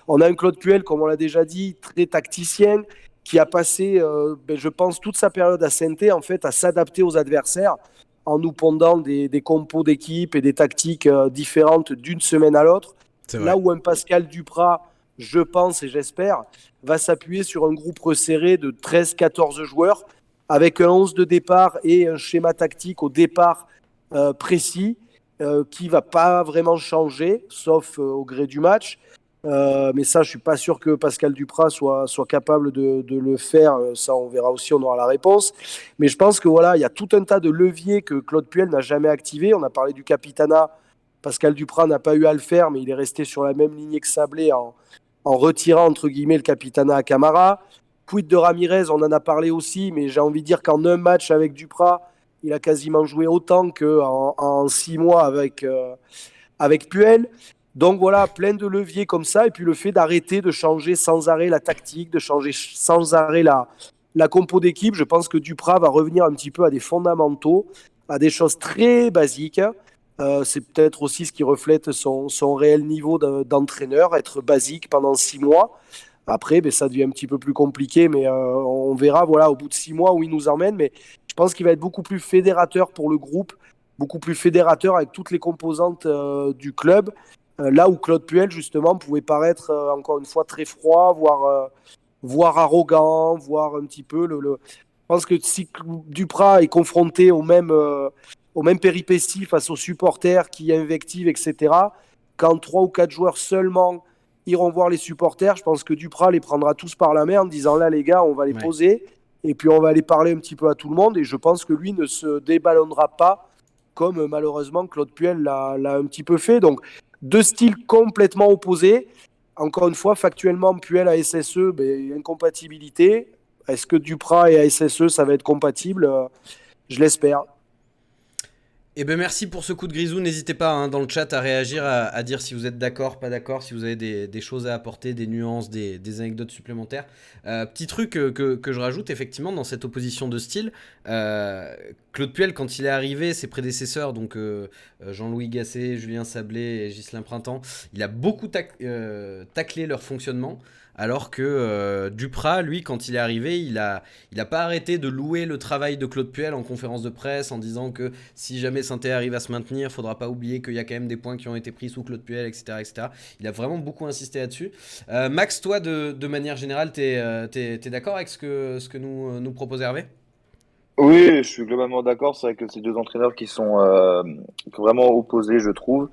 On a un Claude Puel, comme on l'a déjà dit, très tacticien, qui a passé, je pense, toute sa période à Saint-Étienne, en fait, à s'adapter aux adversaires en nous pondant des compos d'équipe et des tactiques différentes d'une semaine à l'autre. Là où un Pascal Duprat, je pense et j'espère, va s'appuyer sur un groupe resserré de 13-14 joueurs avec un 11 de départ et un schéma tactique au départ précis qui ne va pas vraiment changer, sauf au gré du match. Mais ça, je ne suis pas sûr que Pascal Duprat soit capable de le faire. Ça, on verra aussi, on aura la réponse. Mais je pense que voilà, il y a tout un tas de leviers que Claude Puel n'a jamais activés. On a parlé du capitanat. Pascal Duprat n'a pas eu à le faire, mais il est resté sur la même lignée que Sablé en retirant, entre guillemets, le capitanat à Camara. Quid de Ramirez, on en a parlé aussi, mais j'ai envie de dire qu'en un match avec Duprat, il a quasiment joué autant qu'en 6 mois avec Puel. Donc voilà, plein de leviers comme ça. Et puis le fait d'arrêter de changer sans arrêt la tactique, de changer sans arrêt la compo d'équipe, je pense que Duprat va revenir un petit peu à des fondamentaux, à des choses très basiques. C'est peut-être aussi ce qui reflète son réel niveau d'entraîneur, être basique pendant 6 mois. Après, ben, ça devient un petit peu plus compliqué, mais on verra voilà, au bout de 6 mois où il nous emmène. Mais je pense qu'il va être beaucoup plus fédérateur pour le groupe, beaucoup plus fédérateur avec toutes les composantes du club. Là où Claude Puel, justement, pouvait paraître, encore une fois, très froid, voire arrogant, voire un petit peu Je pense que si Duprat est confronté aux mêmes péripéties face aux supporters qui invectivent, etc., quand 3 ou 4 joueurs seulement iront voir les supporters, je pense que Duprat les prendra tous par la main en disant là, les gars, on va les poser et puis on va aller parler un petit peu à tout le monde. Et je pense que lui ne se déballonnera pas comme malheureusement Claude Puel l'a un petit peu fait. Donc, 2 styles complètement opposés. Encore une fois, factuellement, Puel à SSE, ben, incompatibilité. Est-ce que Duprat et SSE, ça va être compatible? Je l'espère. Eh ben merci pour ce coup de grisou. N'hésitez pas hein, dans le chat à réagir, à dire si vous êtes d'accord, pas d'accord, si vous avez des choses à apporter, des nuances, des anecdotes supplémentaires. Petit truc que je rajoute effectivement dans cette opposition de style, Claude Puel quand il est arrivé, ses prédécesseurs, donc Jean-Louis Gasset, Julien Sablé et Ghislain Printemps, il a beaucoup taclé leur fonctionnement. Alors que Duprat, lui, quand il est arrivé, il a pas arrêté de louer le travail de Claude Puel en conférence de presse en disant que si jamais Saint-Étienne arrive à se maintenir, faudra pas oublier qu'il y a quand même des points qui ont été pris sous Claude Puel, etc., etc. Il a vraiment beaucoup insisté là-dessus. Max, toi, de manière générale, t'es d'accord avec ce que nous propose Hervé ? Oui, je suis globalement d'accord. C'est vrai que c'est 2 entraîneurs qui sont vraiment opposés, je trouve.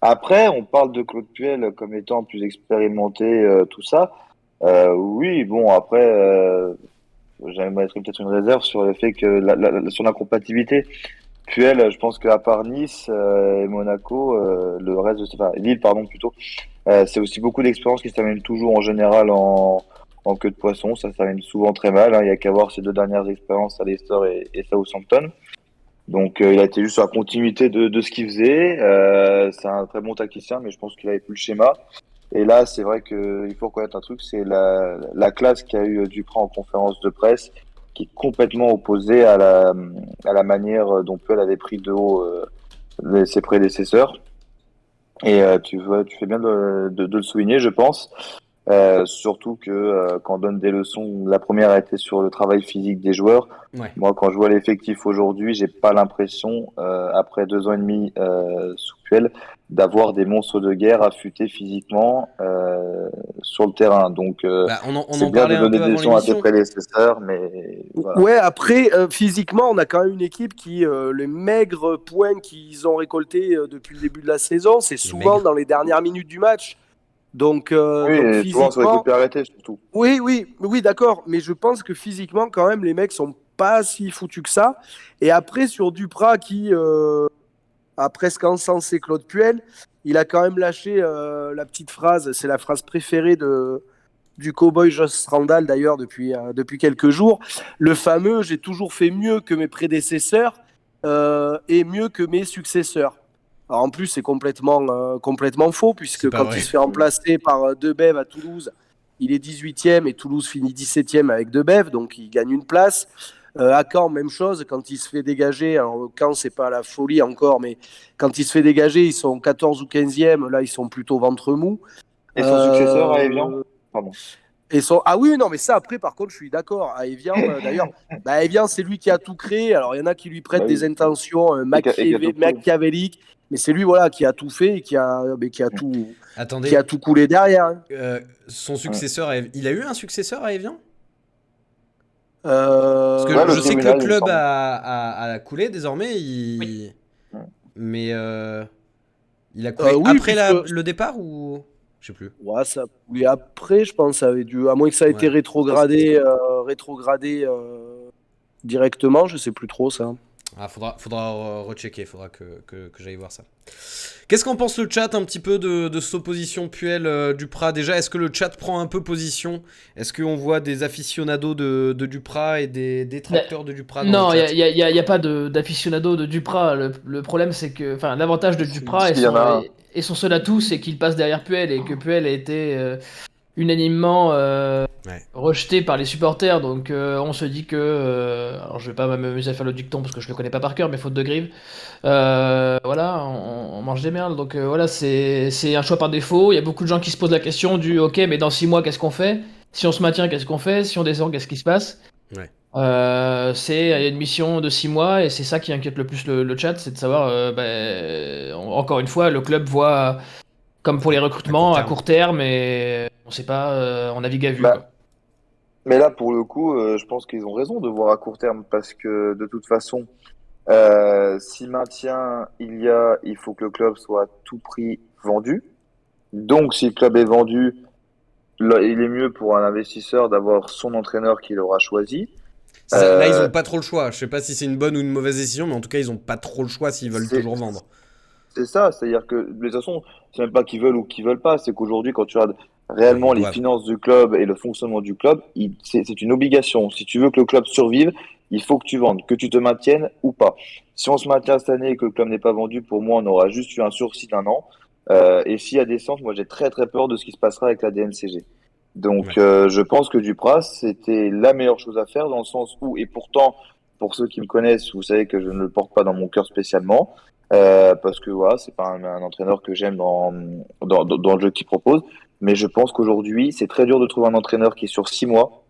Après, on parle de Claude Puel comme étant plus expérimenté, tout ça. Oui, bon, après, j'aimerais mettre peut-être une réserve sur le fait que sur la compatibilité. Puel, je pense qu'à part Nice et Monaco, le reste, enfin Lille, pardon, plutôt, c'est aussi beaucoup d'expérience qui se termine toujours en général en queue de poisson. Ça se termine souvent très mal. Hein. Il y a qu'à voir ses 2 dernières expériences à Leicester et Southampton. Donc, il a été juste sur la continuité de ce qu'il faisait. C'est un très bon tacticien, mais je pense qu'il avait plus le schéma. Et là, c'est vrai qu'il faut reconnaître un truc, c'est la classe qu'a eu Duprat en conférence de presse, qui est complètement opposée à la manière dont Puel avait pris de haut ses prédécesseurs. Et tu fais bien de le souligner, je pense. Surtout que quand on donne des leçons, la première a été sur le travail physique des joueurs. Ouais. Moi, quand je vois l'effectif aujourd'hui, j'ai pas l'impression, après 2 ans et demi sous Puel, d'avoir des monstres de guerre affûtés physiquement sur le terrain. Donc, on c'est en bien parlait de un donner peu des avant leçons à tes l'émission. prédécesseurs, mais voilà. Ouais, après, physiquement, on a quand même une équipe qui, les maigres points qu'ils ont récoltés depuis le début de la saison, c'est souvent maigres. dans les dernières minutes du match. Donc Oui, et souvent sur les coups physiquement, de pied arrêtés, surtout. oui, d'accord. Mais je pense que physiquement, quand même, les mecs sont pas si foutus que ça. Et après, sur Duprat, qui a presque encensé Claude Puel, il a quand même lâché la petite phrase, c'est la phrase préférée du cowboy Josh Randall d'ailleurs depuis quelques jours. Le fameux « j'ai toujours fait mieux que mes prédécesseurs et mieux que mes successeurs ». Alors en plus, c'est complètement faux, puisque quand il se fait remplacer par Debev à Toulouse, il est 18e et Toulouse finit 17e avec Debev, donc il gagne une place. À Caen, même chose, quand il se fait dégager, alors Caen, c'est pas la folie encore, mais quand il se fait dégager, ils sont 14 ou 15e, là, ils sont plutôt ventre mou. Et son successeur à Evian, pardon. Ah oui, non, mais ça, après, par contre, je suis d'accord. À Evian, d'ailleurs, Evian, c'est lui qui a tout créé. Alors, il y en a qui lui prêtent des intentions machiavéliques, mais c'est lui, voilà, qui a tout fait et qui a tout coulé derrière. Hein. Son successeur, il a eu un successeur à Evian ? Parce que je sais que le club a coulé désormais, mais il a coulé après le départ ou je sais plus. Ouais, ça a coulé après, je pense, ça avait dû, à moins que ça ait été rétrogradé directement, je sais plus trop ça. Ah, faudra rechecker, faudra que j'aille voir ça. Qu'est-ce qu'en pense le chat un petit peu de cette opposition Puel-Duprat ? Déjà, est-ce que le chat prend un peu position ? Est-ce qu'on voit des aficionados de Duprat et des détracteurs de Duprat dans Non, le chat ? il n'y a pas d'aficionados de Duprat. Le problème, c'est que l'avantage de Duprat et son seul atout, c'est qu'il passe derrière Puel et que Puel a été unanimement Ouais. rejeté par les supporters. Donc on se dit que, alors je vais pas m'amuser à faire le dicton parce que je le connais pas par cœur, mais faute de grive, voilà, on mange des merdes. Donc voilà, c'est un choix par défaut. Il y a beaucoup de gens qui se posent la question du ok, mais dans 6 mois, qu'est-ce qu'on fait? Si on se maintient, qu'est-ce qu'on fait? Si on descend, qu'est-ce qui se passe? Ouais. C'est une mission de 6 mois et c'est ça qui inquiète le plus le chat, c'est de savoir, encore une fois, le club voit, comme pour les recrutements, à court terme et on sait pas, on navigue à vue, Bah, quoi. mais là, pour le coup, je pense qu'ils ont raison de voir à court terme parce que de toute façon, si maintien il faut que le club soit à tout prix vendu. Donc, si le club est vendu, là, il est mieux pour un investisseur d'avoir son entraîneur qu'il aura choisi. Là, ils Euh, ont pas trop le choix. Je sais pas si c'est une bonne ou une mauvaise décision, mais en tout cas, ils ont pas trop le choix s'ils veulent c'est toujours vendre. c'est ça, c'est-à-dire que de toute façon, c'est même pas qu'ils veulent ou qu'ils veulent pas, c'est qu'aujourd'hui, quand tu regardes Ouais, ils réellement les doivent. finances du club et le fonctionnement du club, c'est une obligation. Si tu veux que le club survive, il faut que tu vendes, que tu te maintiennes ou pas. Si on se maintient cette année et que le club n'est pas vendu, pour moi, on aura juste eu un sursis d'1 an. Et s'il y a descente, moi, j'ai très très peur de ce qui se passera avec la DNCG. Donc, Ouais. je pense que Dupraz, c'était la meilleure chose à faire dans le sens où, et pourtant, pour ceux qui me connaissent, vous savez que je ne le porte pas dans mon cœur spécialement. Parce que voilà, c'est pas un entraîneur que j'aime dans le jeu qu'il propose. Mais je pense qu'aujourd'hui, c'est très dur de trouver un entraîneur qui, sur 6 mois,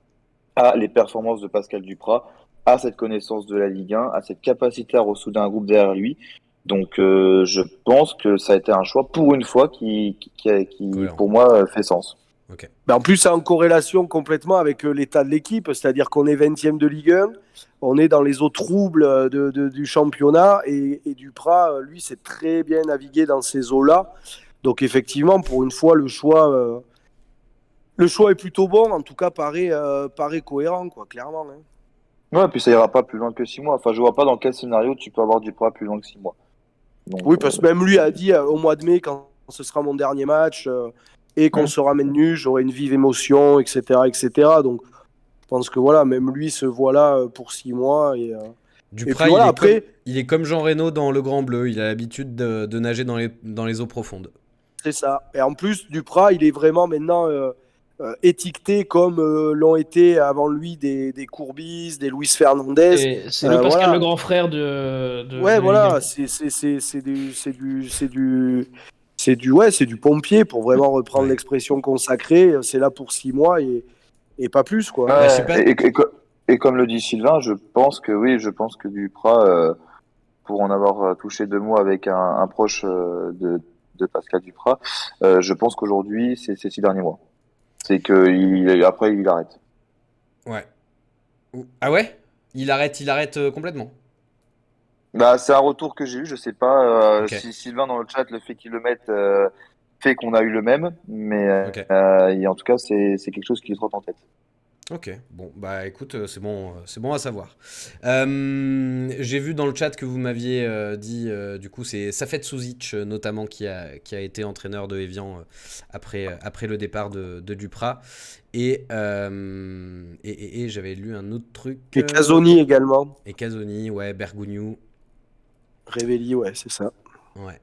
a les performances de Pascal Dupraz, a cette connaissance de la Ligue 1, a cette capacité à ressouder un groupe derrière lui. Donc, je pense que ça a été un choix, pour une fois, qui Cohérent. pour moi, fait sens. Ok. Ben, en plus, c'est en corrélation complètement avec l'état de l'équipe, c'est-à-dire qu'on est 20e de Ligue 1, on est dans les eaux troubles du championnat, et Dupraz, lui, s'est très bien navigué dans ces eaux-là. Donc, effectivement, pour une fois, le choix est plutôt bon, en tout cas, paraît cohérent, quoi, clairement. Hein. Ouais, puis ça ira pas plus loin que 6 mois. Enfin, je vois pas dans quel scénario tu peux avoir Dupraz plus loin que 6 mois. Donc, Oui, parce que même lui a dit au mois de mai, quand ce sera mon dernier match, et qu'on se ramène nus, j'aurai une vive émotion, etc., etc. Donc, je pense que voilà, même lui se voit là pour 6 mois. Et puis Dupraz, voilà, après, il est comme Jean Reno dans Le Grand Bleu. Il a l'habitude de nager dans les eaux profondes. c'est ça. Et en plus, Dupraz, il est vraiment maintenant étiqueté comme l'ont été avant lui des Courbis, des Luis Fernandez. C'est le Pascal le Voilà. grand frère de Ouais, la Ligue 1. voilà, c'est du pompier pour vraiment reprendre Ouais. l'expression consacrée. C'est là pour 6 mois et pas plus, quoi. Bah, je sais ouais, pas. et comme le dit Sylvain, je pense que oui, je pense que Dupraz, pour en avoir touché 2 mots avec un proche de Pascal Dupraz, je pense qu'aujourd'hui, c'est ces 6 derniers mois. C'est que après, il arrête. Ouais. Ah ouais? Il arrête complètement. Bah, c'est un retour que j'ai eu. Je sais pas Ok. si Sylvain dans le chat, le fait qu'il le mette, fait qu'on a eu le même, mais Ok. en tout cas, c'est quelque chose qui lui trotte en tête. Ok, bon, bah écoute, c'est bon à savoir. J'ai vu dans le chat que vous m'aviez dit, du coup, c'est Safet Suzic notamment qui a été entraîneur de Evian après le départ de Dupraz. Et j'avais lu un autre truc. Et Casoni également. Et Casoni, ouais, Bergogneau. Révéli, ouais, c'est ça. Ouais.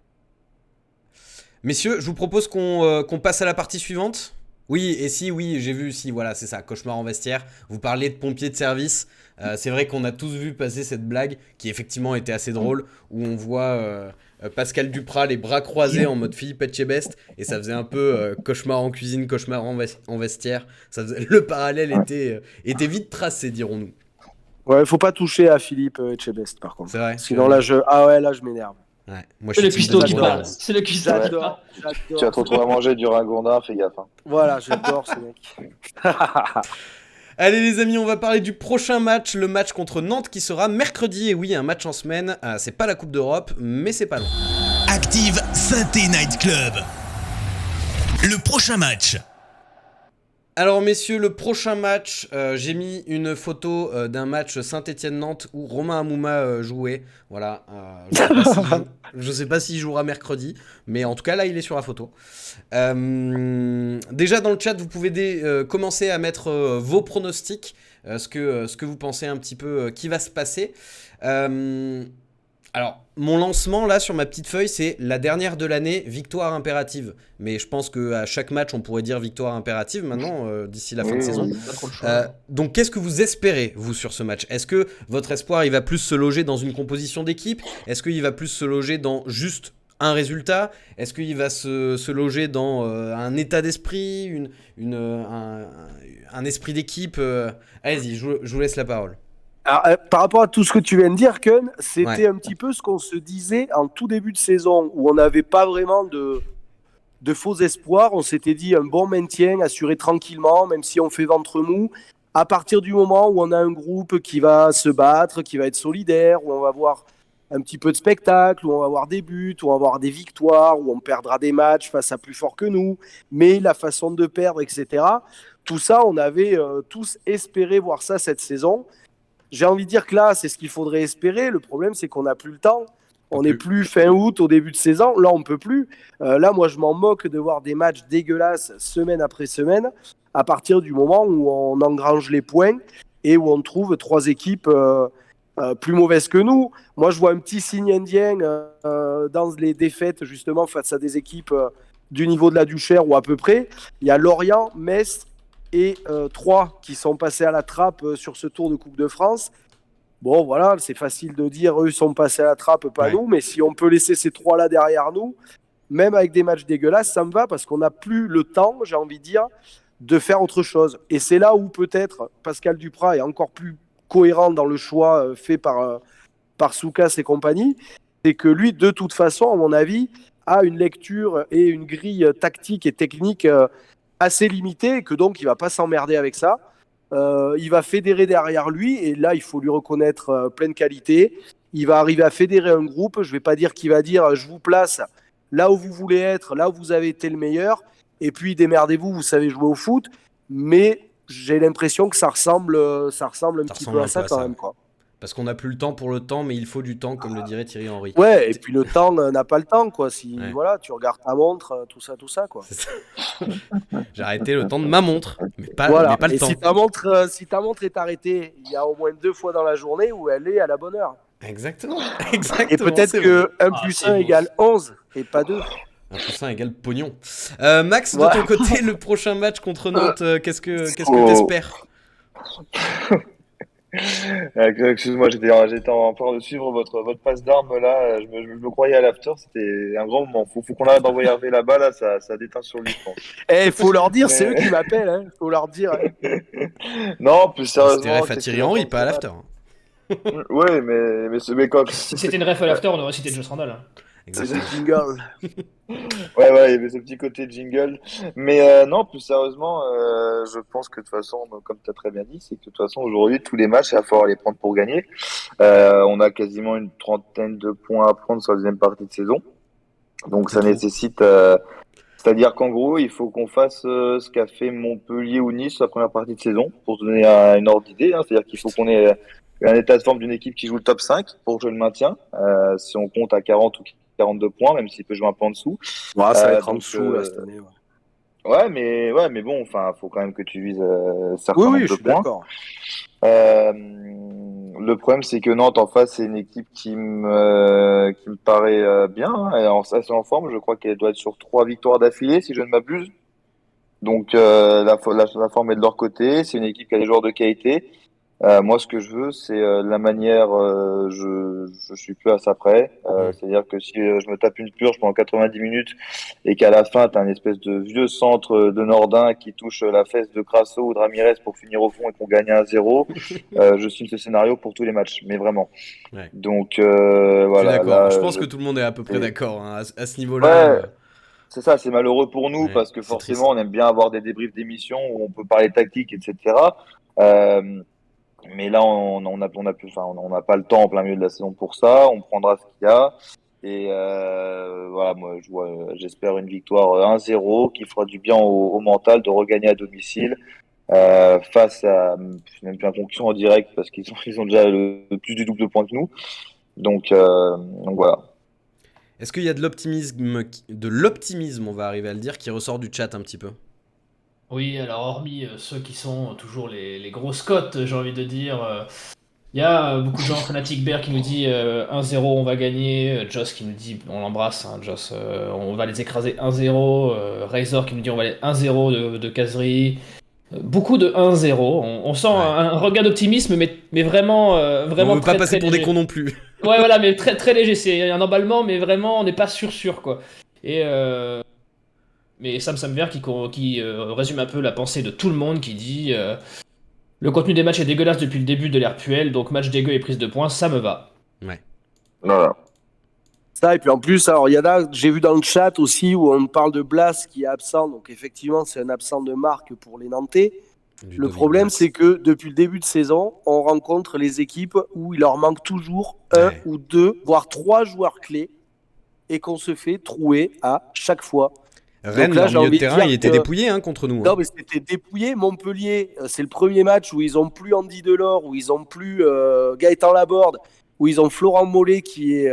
Messieurs, je vous propose qu'on passe à la partie suivante. Oui, et si, oui, j'ai vu, si, voilà, c'est ça, cauchemar en vestiaire. Vous parlez de pompiers de service. C'est vrai qu'on a tous vu passer cette blague, qui effectivement était assez drôle, où on voit Pascal Dupraz les bras croisés en mode Philippe Etchebest, et ça faisait un peu cauchemar en cuisine, cauchemar en vestiaire. Le parallèle était vite tracé, dirons-nous. Ouais, faut pas toucher à Philippe Etchebest, par contre. C'est vrai. Sinon, là, je m'énerve. Ouais, moi je C'est le suis team cuistot qui Denis parle. Brognard. C'est le cuistot qui parle. J'adore. Tu vas te retrouver à manger du ringondin, fais gaffe. Hein. Voilà, j'adore ce mec. Allez les amis, on va parler du prochain match, le match contre Nantes qui sera mercredi. Et oui, un match en semaine. C'est pas la Coupe d'Europe, mais c'est pas loin. Active Synthé Night Club. Le prochain match. Alors messieurs, le prochain match, j'ai mis une photo d'un match Saint-Étienne-Nantes où Romain Amouma jouait. Voilà, je sais pas s'il jouera mercredi, mais en tout cas là il est sur la photo. Déjà dans le chat, vous pouvez commencer à mettre vos pronostics, ce que vous pensez un petit peu qui va se passer. Alors, mon lancement là sur ma petite feuille, c'est la dernière de l'année, victoire impérative. Mais je pense qu'à chaque match, on pourrait dire victoire impérative maintenant, d'ici la fin de saison. Pas trop le choix. Donc, qu'est-ce que vous espérez, vous, sur ce match ? Est-ce que votre espoir, il va plus se loger dans une composition d'équipe ? Est-ce qu'il va plus se loger dans juste un résultat ? Est-ce qu'il va se loger dans un état d'esprit, un esprit d'équipe Allez-y, je vous laisse la parole. Alors, par rapport à tout ce que tu viens de dire, Kun, c'était Ouais. un petit peu ce qu'on se disait en tout début de saison, où on n'avait pas vraiment de faux espoirs. On s'était dit un bon maintien assuré tranquillement, même si on fait ventre mou. À partir du moment où on a un groupe qui va se battre, qui va être solidaire, où on va avoir un petit peu de spectacle, où on va avoir des buts, où on va avoir des victoires, où on perdra des matchs face à plus fort que nous, mais la façon de perdre, etc. Tout ça, on avait tous espéré voir ça cette saison. J'ai envie de dire que là, c'est ce qu'il faudrait espérer. Le problème, c'est qu'on n'a plus le temps. On n'est plus fin août au début de saison. Là, on ne peut plus. Là, moi, je m'en moque de voir des matchs dégueulasses semaine après semaine à partir du moment où on engrange les points et où on trouve 3 équipes plus mauvaises que nous. Moi, je vois un petit signe indien dans les défaites, justement, face à des équipes du niveau de la Duchère ou à peu près. Il y a Lorient, Metz et 3 qui sont passés à la trappe sur ce tour de Coupe de France. Bon, voilà, c'est facile de dire, eux sont passés à la trappe, pas nous, mais si on peut laisser ces 3-là derrière nous, même avec des matchs dégueulasses, ça me va, parce qu'on n'a plus le temps, j'ai envie de dire, de faire autre chose. Et c'est là où peut-être Pascal Duprat est encore plus cohérent dans le choix fait par Soukas et compagnie, c'est que lui, de toute façon, à mon avis, a une lecture et une grille tactique et technique assez limité, et que donc il va pas s'emmerder avec ça. Il va fédérer derrière lui, et là il faut lui reconnaître pleine qualité. Il va arriver à fédérer un groupe. Je vais pas dire qu'il va dire je vous place là où vous voulez être, là où vous avez été le meilleur, et puis démerdez-vous, vous savez jouer au foot. Mais j'ai l'impression que ça ressemble un petit peu à ça quand même, quoi. Parce qu'on n'a plus le temps pour le temps, mais il faut du temps, comme le dirait Thierry Henry. Ouais, et puis le temps n'a pas le temps, quoi. Si Ouais. voilà, tu regardes ta montre, tout ça, quoi. C'est ça. J'ai arrêté le temps de ma montre, mais pas le Et temps. si ta montre est arrêtée, il y a au moins 2 fois dans la journée où elle est à la bonne heure. Exactement. Et peut-être c'est que vrai. 1 plus 1 égale 11 et pas 2. 1 plus 1 égale pognon. Max, de Ouais. ton côté, le prochain match contre Nantes, qu'est-ce que t'espères ? Excuse-moi, j'étais en train de suivre votre passe d'armes là. Je me croyais à l'after, c'était un grand moment. Faut qu'on arrête d'envoyer Hervé là-bas, là, ça déteint sur lui, je pense. Eh, faut leur dire, Mais- c'est eux qui m'appellent, hein. Faut leur dire. Non, plus sérieusement. C'était ref à qu'est-ce Thierry que j'en Henry, pense pas à de l'after. Ouais, mais quoi. Si c'était une ref à l'after, on aurait cité Joe Randall. C'est Exactement. le jingle. Ouais, il y avait ce petit côté jingle. Mais non, plus sérieusement, je pense que de toute façon, comme tu as très bien dit, c'est que de toute façon, aujourd'hui, tous les matchs, il va falloir les prendre pour gagner. On a quasiment une trentaine de points à prendre sur la deuxième partie de saison. Donc C'est ça trop. nécessite... c'est-à-dire qu'en gros, il faut qu'on fasse ce qu'a fait Montpellier ou Nice la première partie de saison, pour se donner une ordre d'idée. Hein. C'est-à-dire qu'il faut qu'on ait un état de forme d'une équipe qui joue le top 5 pour jouer le maintien. Si on compte à 40 ou 42 points, même s'il peut jouer un peu en dessous. Ouais, ça va être en donc, dessous là, cette année. Ouais, mais bon, enfin, faut quand même que tu vises certains Oui, nombre je de suis points. d'accord. Le problème, c'est que Nantes en face, c'est une équipe qui me paraît bien. Hein. Elle est assez en forme. Je crois qu'elle doit être sur 3 victoires d'affilée, si je ne m'abuse. Donc la forme est de leur côté. C'est une équipe qui a des joueurs de qualité. Moi, ce que je veux, c'est la manière. Je suis plus à ça près. C'est-à-dire que si je me tape une purge pendant 90 minutes et qu'à la fin, tu as un espèce de vieux centre de Nordin qui touche la fesse de Crasso ou de Ramirez pour finir au fond et qu'on gagne 1-0, je signe ce scénario pour tous les matchs. Mais vraiment. Ouais. Donc Je voilà. suis d'accord. Là, Je pense que tout le monde est à peu près c'est- d'accord hein, à ce niveau-là. Ouais. C'est ça, c'est malheureux pour nous Ouais, parce que c'est forcément, triste. on aime bien avoir des débriefs d'émissions où on peut parler tactique, etc. Euh, mais là, on n'a pas le temps en plein milieu de la saison pour ça. On prendra ce qu'il y a. Et voilà, moi, j'espère une victoire 1-0 qui fera du bien au mental de regagner à domicile face à même plus un concurrent en direct parce ils ont déjà le plus du double de points que nous. Donc voilà. Est-ce qu'il y a de l'optimisme, on va arriver à le dire, qui ressort du chat un petit peu ? Oui, alors hormis ceux qui sont toujours les grosses cotes, j'ai envie de dire, Il y a beaucoup de gens, Fnatic Bear qui nous dit 1-0 on va gagner, Joss qui nous dit on l'embrasse, hein, Joss, on va les écraser 1-0, Razor qui nous dit on va aller 1-0 de Kazri. Beaucoup de 1-0, on sent Ouais. un regain d'optimisme mais vraiment, On vraiment veut pas très passer très pour des léger. cons non plus. Ouais voilà mais très très léger, c'est un emballement mais vraiment on n'est pas sûr quoi. Et mais Sam Samver qui résume un peu la pensée de tout le monde qui dit le contenu des matchs est dégueulasse depuis le début de l'ère Puel, donc match dégueu et prise de points, ça me va. Ouais. Voilà. Ça, et puis en plus, alors, il y en a, j'ai vu dans le chat aussi où on parle de Blas qui est absent. Donc, effectivement, c'est un absent de marque pour les Nantais. Le Ludovic problème, Blas. c'est que depuis le début de saison, on rencontre les équipes où il leur manque toujours un Ouais. ou deux, voire trois joueurs clés et qu'on se fait trouer à chaque fois. Rennes, Donc là, leur j'ai milieu de envie de terrain, dire il était que- dépouillé hein, contre nous. Non, Hein. mais c'était dépouillé. Montpellier, c'est le premier match où ils ont plus Andy Delors, où ils ont plus Gaëtan Laborde, où ils ont Florent Mollet qui est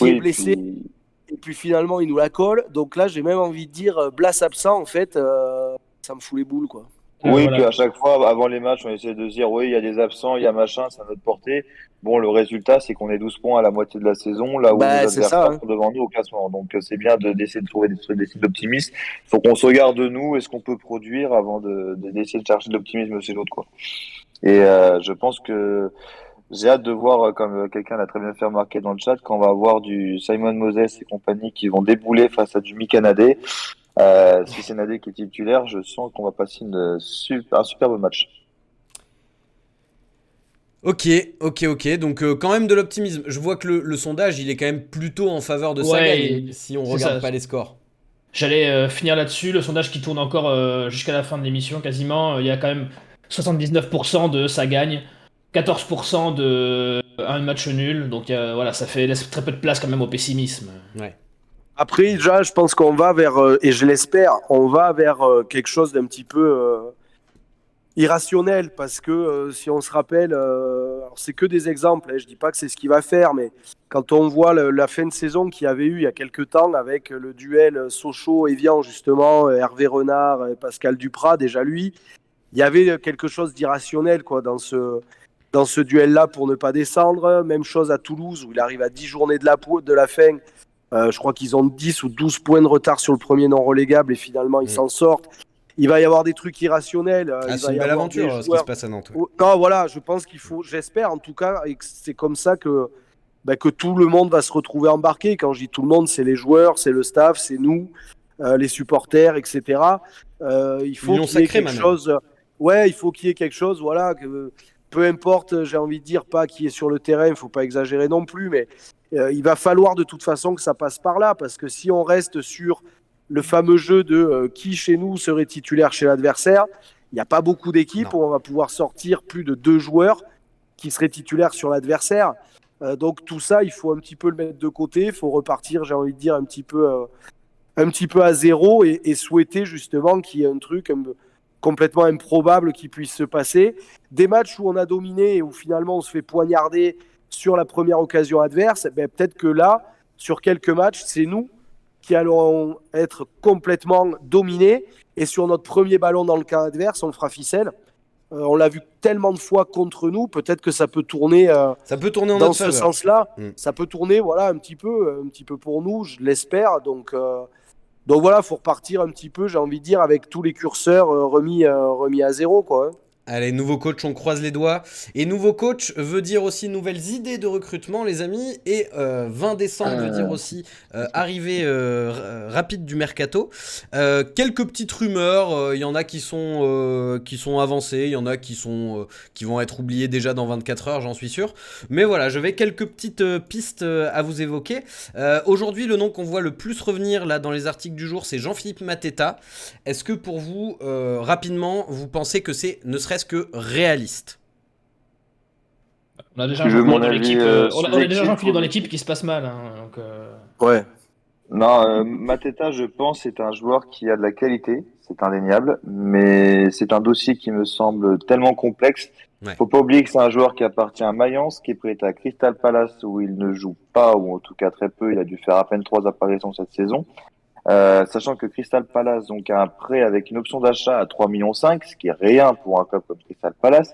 Oui, blessé. puis, Et puis finalement, il nous la colle. Donc là, j'ai même envie de dire Blas absent, en fait, ça me fout les boules, quoi. oui, puis Voilà. à chaque fois, avant les matchs, on essaie de se dire, oui, il y a des absents, il y a machin, c'est à notre portée. Bon, le résultat, c'est qu'on est 12 points à la moitié de la saison, là où nos Bah, c'est ça. adversaires Hein. sont devant nous au classement. Donc, c'est bien d'essayer de trouver des signes d'optimisme. Il faut qu'on se regarde de nous et ce qu'on peut produire avant d'essayer de chercher de l'optimisme chez l'autre, quoi. Et je pense que j'ai hâte de voir, comme quelqu'un l'a très bien fait remarquer dans le chat, quand on va avoir du Simon Moses et compagnie qui vont débouler face à du Mikanadé. Si c'est Nadé qui est titulaire, je sens qu'on va passer un superbe match. Ok. Donc quand même de l'optimisme. Je vois que le sondage, il est quand même plutôt en faveur de sa Ouais, gagne, si on c'est regarde ça. pas les scores. J'allais finir là-dessus, le sondage qui tourne encore jusqu'à la fin de l'émission quasiment, il y a quand même 79% de ça gagne, 14% de un match nul, donc voilà, laisse très peu de place quand même au pessimisme. Ouais. Après, déjà, je pense qu'on va vers, et je l'espère, on va vers quelque chose d'un petit peu irrationnel. Parce que si on se rappelle, alors c'est que des exemples, hein, je dis pas que c'est ce qu'il va faire, mais quand on voit la fin de saison qu'il y avait eu il y a quelques temps avec le duel Sochaux-Evian, justement, Hervé Renard, Pascal Duprat, déjà lui, il y avait quelque chose d'irrationnel quoi, dans ce duel-là pour ne pas descendre. Même chose à Toulouse où il arrive à 10 journées de la fin. Je crois qu'ils ont 10 ou 12 points de retard sur le premier non relégable et finalement ils s'en sortent. Il va y avoir des trucs irrationnels. Ah, Il c'est va une y belle avoir des aventure ce qui se joueurs. passe à Nantes. Ouais. Non, voilà, je pense qu'il faut, j'espère en tout cas, et que c'est comme ça que tout le monde va se retrouver embarqué. Quand je dis tout le monde, c'est les joueurs, c'est le staff, c'est nous, les supporters, etc. Il faut Union qu'il y ait sacrée, quelque Manel. chose. Ouais, il faut qu'il y ait quelque chose, voilà, peu importe, j'ai envie de dire, pas qui est sur le terrain, il ne faut pas exagérer non plus, mais il va falloir de toute façon que ça passe par là, parce que si on reste sur le fameux jeu de qui chez nous serait titulaire chez l'adversaire, il n'y a pas beaucoup d'équipes Non. où on va pouvoir sortir plus de 2 joueurs qui seraient titulaires sur l'adversaire. Donc tout ça, il faut un petit peu le mettre de côté, il faut repartir, j'ai envie de dire, un petit peu à zéro et souhaiter justement qu'il y ait un truc complètement improbable qui puisse se passer. Des matchs où on a dominé et où finalement on se fait poignarder sur la première occasion adverse, ben peut-être que là, sur quelques matchs, c'est nous qui allons être complètement dominés et sur notre premier ballon dans le camp adverse, on fera ficelle. On l'a vu tellement de fois contre nous, peut-être que ça peut tourner Ça peut tourner en dans notre ce faveur. sens-là. Mm. Ça peut tourner voilà, un petit peu pour nous, je l'espère. Donc voilà, il faut repartir un petit peu, j'ai envie de dire, avec tous les curseurs remis à zéro, quoi. Hein. Allez, nouveau coach, on croise les doigts. Et nouveau coach veut dire aussi nouvelles idées de recrutement, les amis. Et 20 décembre veut dire aussi arrivée rapide du mercato. Quelques petites rumeurs. Il y en a qui sont avancées. Il y en a qui vont être oubliées déjà dans 24 heures, j'en suis sûr. Mais voilà, je vais quelques petites pistes à vous évoquer. Aujourd'hui, le nom qu'on voit le plus revenir là dans les articles du jour, c'est Jean-Philippe Mateta. Est-ce que pour vous, rapidement, vous pensez que c'est ne serait-ce que réaliste? On a déjà Tu un veux Jean-Philippe mon dans avis l'équipe, on a déjà subjectif Jean-Philippe dans ou l'équipe qui se passe mal, hein, donc, Ouais. Non, Mateta, je pense, c'est un joueur qui a de la qualité, c'est indéniable, mais c'est un dossier qui me semble tellement complexe. Ouais. Faut pas oublier que c'est un joueur qui appartient à Mayence, qui est prêté à Crystal Palace où il ne joue pas, ou en tout cas très peu. Il a dû faire à peine 3 apparitions cette saison. Sachant que Crystal Palace donc a un prêt avec une option d'achat à 3,5 millions, ce qui est rien pour un club comme Crystal Palace.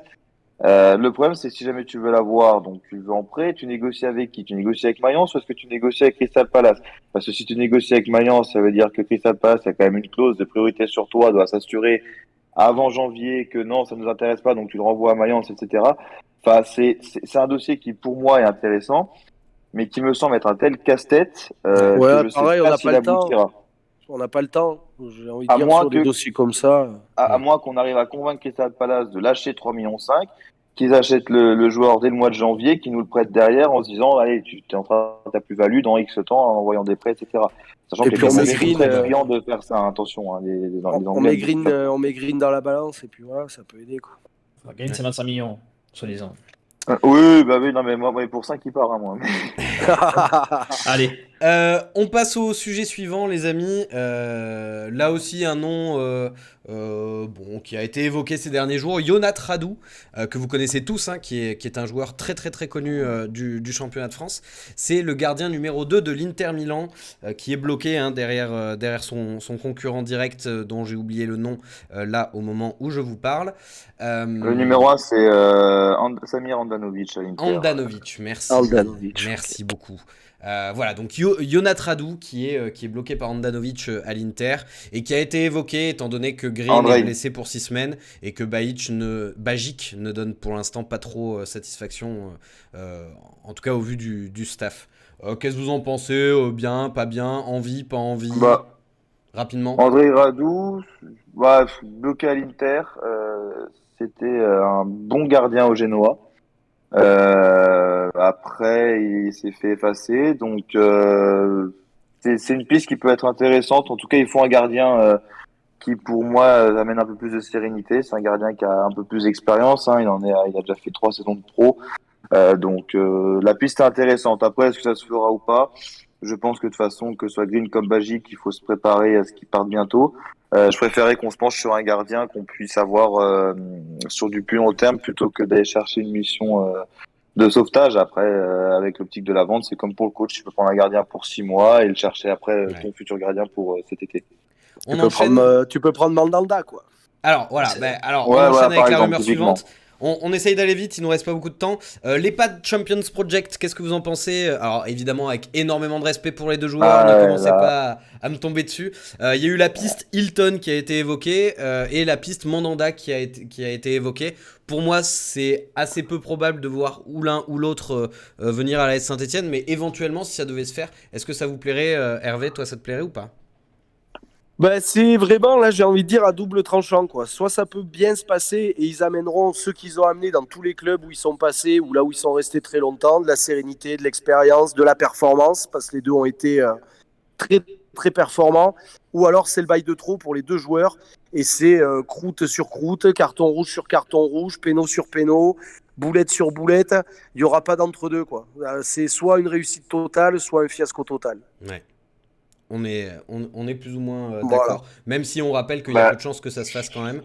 Le problème, c'est si jamais tu veux l'avoir, donc tu le veux en prêt, tu négocies avec qui? Tu négocies avec Mayence ou est-ce que tu négocies avec Crystal Palace? Parce que si tu négocies avec Mayence, ça veut dire que Crystal Palace a quand même une clause de priorité sur toi, doit s'assurer avant janvier que non, ça nous intéresse pas, donc tu le renvoies à Mayence, etc. Enfin, c'est un dossier qui, pour moi, est intéressant, mais qui me semble être un tel casse-tête Ouais, que je sais pareil, on pas n'a s'il pas le temps. aboutira. On n'a pas le temps. J'ai envie de À dire moins sur des que dossiers comme ça. à moins qu'on arrive à convaincre Crystal Palace de lâcher 3,5 millions, qu'ils achètent le joueur dès le mois de janvier, qu'ils nous le prêtent derrière en se disant, allez, tu es en train de ta plus-value dans X temps en envoyant des prêts, etc. Sachant Et que puis les on met Anglais sont Green, très friands de faire ça, hein, attention, hein, les Anglais. on met Green dans la balance et puis voilà, ça peut aider quoi. Green, c'est 25 millions, soi-disant. Oui, bah oui, non, mais moi, pour 5, il part, hein, moi. Allez. On passe au sujet suivant, les amis. Là aussi, un nom bon, qui a été évoqué ces derniers jours, Yonat Radou, que vous connaissez tous, hein, qui est un joueur très très très connu du championnat de France. C'est le gardien numéro 2 de l'Inter Milan, qui est bloqué hein, derrière son concurrent direct, dont j'ai oublié le nom là au moment où je vous parle. Le numéro 1, c'est Samir Handanovic à l'Inter. Handanovic, merci. Handanovic, Merci beaucoup. Voilà, donc Yonat Radou qui est bloqué par Handanovic à l'Inter et qui a été évoqué étant donné que Green est blessé pour 6 semaines et que Bajic ne donne pour l'instant pas trop satisfaction, en tout cas au vu du staff. Qu'est-ce que vous en pensez? Bien, pas bien, envie, pas envie? Rapidement. André Radou, bloqué à l'Inter, c'était un bon gardien au Genoa. Après, il s'est fait effacer, donc c'est une piste qui peut être intéressante. En tout cas, il faut un gardien qui, pour moi, amène un peu plus de sérénité. C'est un gardien qui a un peu plus d'expérience. Hein. Il a déjà fait 3 saisons de pro, donc la piste est intéressante. Après, est-ce que ça se fera ou pas? Je pense que de toute façon, que ce soit Green comme Bajic, il faut se préparer à ce qu'il parte bientôt. Je préférais qu'on se penche sur un gardien qu'on puisse avoir sur du plus long terme plutôt que d'aller chercher une mission de sauvetage. Après, avec l'optique de la vente, c'est comme pour le coach. Tu peux prendre un gardien pour 6 mois et le chercher après ton futur gardien pour cet été. Tu peux prendre Mandanda, quoi. Alors, voilà. On enchaîne avec la rumeur suivante. On essaye d'aller vite, il nous reste pas beaucoup de temps. L'EPAD Champions Project, qu'est-ce que vous en pensez? Alors évidemment avec énormément de respect pour les deux joueurs, ne commencez pas à me tomber dessus. Il y a eu la piste Hilton qui a été évoquée et la piste Mandanda qui a été évoquée. Pour moi c'est assez peu probable de voir ou l'un ou l'autre venir à l'AS Saint-Etienne, mais éventuellement si ça devait se faire, est-ce que ça vous plairait Hervé, toi ça te plairait ou pas? C'est vraiment, là, j'ai envie de dire, à double tranchant, quoi. Soit ça peut bien se passer et ils amèneront ceux qu'ils ont amenés dans tous les clubs où ils sont passés ou là où ils sont restés très longtemps, de la sérénité, de l'expérience, de la performance, parce que les deux ont été très, très performants. Ou alors c'est le bail de trop pour les deux joueurs et c'est croûte sur croûte, carton rouge sur carton rouge, péno sur péno, boulette sur boulette. Il n'y aura pas d'entre-deux, quoi. C'est soit une réussite totale, soit un fiasco total. Ouais. On est plus ou moins d'accord, voilà. Même si on rappelle qu'il y a peu de chances que ça se fasse quand même.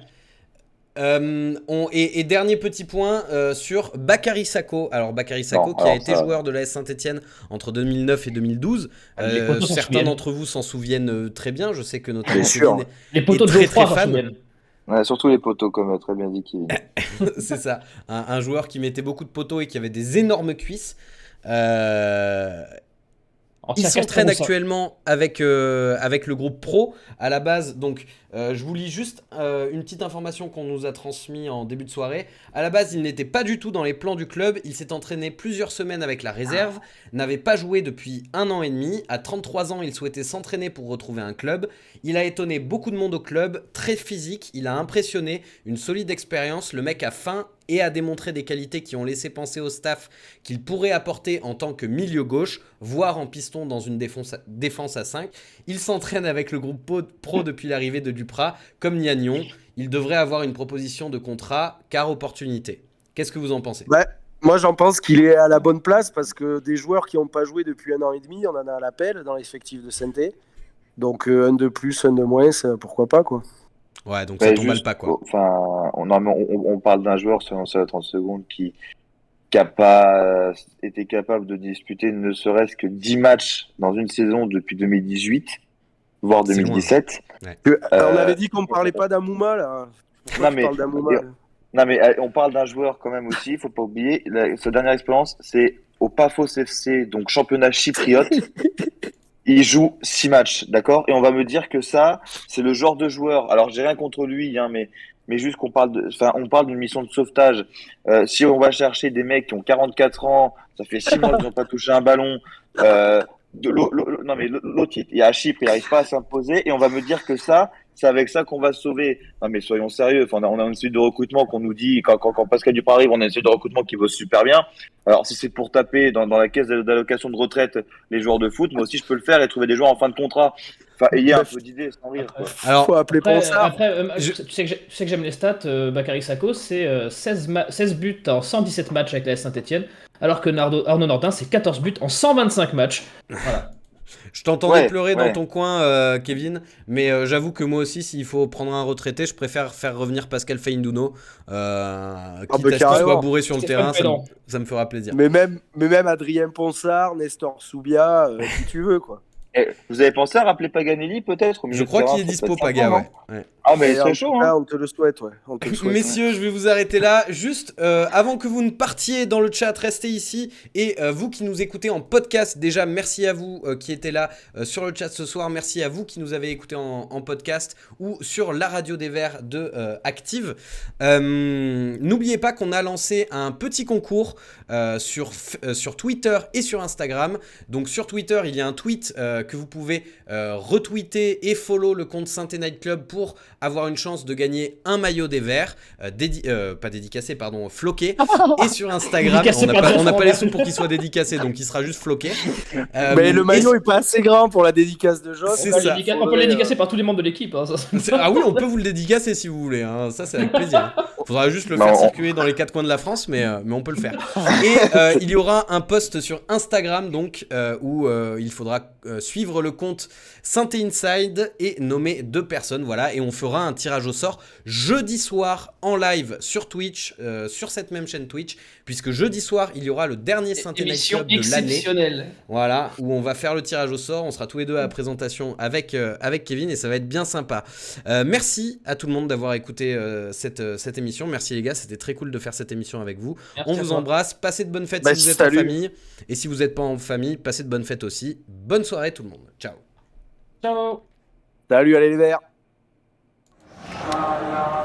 Et dernier petit point sur Bakary Sacco. Alors Bakary Sacco qui a été joueur de l'AS Saint-Etienne entre 2009 et 2012. Certains d'entre vous s'en souviennent très bien. Je sais que notamment Kevin les poteaux de Geoffroy s'en souviennent. Ouais, surtout les poteaux, comme très bien dit Kevin. C'est ça, un joueur qui mettait beaucoup de poteaux et qui avait des énormes cuisses. Il s'entraîne actuellement avec le groupe pro à la base. Donc, je vous lis juste une petite information qu'on nous a transmise en début de soirée. À la base, il n'était pas du tout dans les plans du club. Il s'est entraîné plusieurs semaines avec la réserve, n'avait pas joué depuis 1 an et demi. À 33 ans, il souhaitait s'entraîner pour retrouver un club. Il a étonné beaucoup de monde au club, très physique. Il a impressionné, une solide expérience. Le mec a faim et a démontré des qualités qui ont laissé penser au staff qu'il pourrait apporter en tant que milieu gauche, voire en piston dans une défense à 5. Il s'entraîne avec le groupe pro depuis l'arrivée de Duprat, comme Niagnon. Il devrait avoir une proposition de contrat, car opportunité. Qu'est-ce que vous en pensez? Moi, j'en pense qu'il est à la bonne place parce que des joueurs qui n'ont pas joué depuis 1 an et demi, on en a à l'appel dans l'effectif de Saint-Étienne. Donc, un de plus, un de moins, pourquoi pas, quoi. Ouais, donc ça t'emballe pas, quoi. Enfin, on parle d'un joueur sur 30 secondes qui n'a pas été capable de disputer ne serait-ce que 10 matchs dans une saison depuis 2018, voire 2017. Ouais. On avait dit qu'on ne parlait pas d'Amouma, là. Non, mais Non, mais on parle d'un joueur quand même aussi, il faut pas oublier. Sa dernière expérience, c'est au Paphos FC, donc championnat chypriote. Il joue 6 matchs, d'accord? Et on va me dire que ça, c'est le genre de joueur. Alors, j'ai rien contre lui, hein, mais juste qu'on parle on parle d'une mission de sauvetage. Si on va chercher des mecs qui ont 44 ans, ça fait 6 mois qu'ils n'ont pas touché un ballon, non, mais l'autre, il est à Chypre, il n'arrive pas à s'imposer, et on va me dire que ça, c'est avec ça qu'on va se sauver. Non, mais soyons sérieux. Enfin, on a une suite de recrutement qu'on nous dit, quand Pascal Duprat arrive, on a une suite de recrutement qui vaut super bien. Alors, si c'est pour taper dans la caisse d'allocation de retraite les joueurs de foot, moi aussi, je peux le faire et trouver des joueurs en fin de contrat. Enfin, ayez un peu d'idées, sans rire, quoi. Alors, Faut appeler Ponsard. Tu sais que j'aime les stats, Bakary Sako, c'est 16 buts en 117 matchs avec la S Saint-Etienne, alors que Arnaud Nordin, c'est 14 buts en 125 matchs. Voilà. je t'entendais Ouais, pleurer dans ouais. ton coin, Kevin, mais j'avoue que moi aussi, s'il faut prendre un retraité, je préfère faire revenir Pascal Feindouno, quitte à ce qu'il carrément. soit bourré sur le Stéphane terrain, Pellan. ça me fera plaisir. Mais même Adrien Ponsard, Nestor Soubia, qui tu veux, quoi. Et vous avez pensé à rappeler Paganelli, peut-être, au milieu Je de crois terrain, qu'il est ça dispo, peut être Paga, sympa, ouais. non Ouais. Ah, mais Et c'est en chaud, tout hein. cas, on te le souhaite, ouais. On te le souhaite. Messieurs, je vais vous arrêter là. Juste avant que vous ne partiez dans le chat, restez ici. Et vous qui nous écoutez en podcast, déjà merci à vous qui étaient là sur le chat ce soir. Merci à vous qui nous avez écoutés en podcast ou sur la radio des Verts de Active. N'oubliez pas qu'on a lancé un petit concours sur Twitter et sur Instagram. Donc sur Twitter, il y a un tweet que vous pouvez retweeter et follow le compte Saint-Étienne Night Club pour avoir une chance de gagner un maillot des Verts, pas dédicacé, pardon, floqué. Et sur Instagram, Dédicacé on par n'a Jean pas les Froment. sous pour qu'il soit dédicacé, donc il sera juste floqué. Mais le maillot et- est pas assez grand pour la dédicace de Joss. C'est On peut ça. on peut le dédicacer par tous les membres de l'équipe. Hein, ça. Ah oui, on peut vous le dédicacer si vous voulez, hein. Ça c'est avec plaisir. Faudra juste le Non, faire on- circuler dans les quatre coins de la France, mais on peut le faire. Et il y aura un post sur Instagram donc où il faudra suivre le compte Synthé Inside et nommer 2 personnes, voilà, et on fera un tirage au sort jeudi soir en live sur Twitch, sur cette même chaîne Twitch, puisque jeudi soir il y aura le dernier Synthé Night Émission Club de l'année. exceptionnelle. Voilà, où on va faire le tirage au sort. On sera tous les deux à la présentation avec Kevin et ça va être bien sympa. Merci à tout le monde d'avoir écouté cette émission. Merci les gars, c'était très cool de faire cette émission avec vous. Merci On à vous toi. embrasse. Passez de bonnes fêtes Bah, si vous êtes salut. en famille. Et si vous n'êtes pas en famille, passez de bonnes fêtes aussi. Bonne soirée tout le monde. Ciao. Ciao. Salut, allez les Verts. La la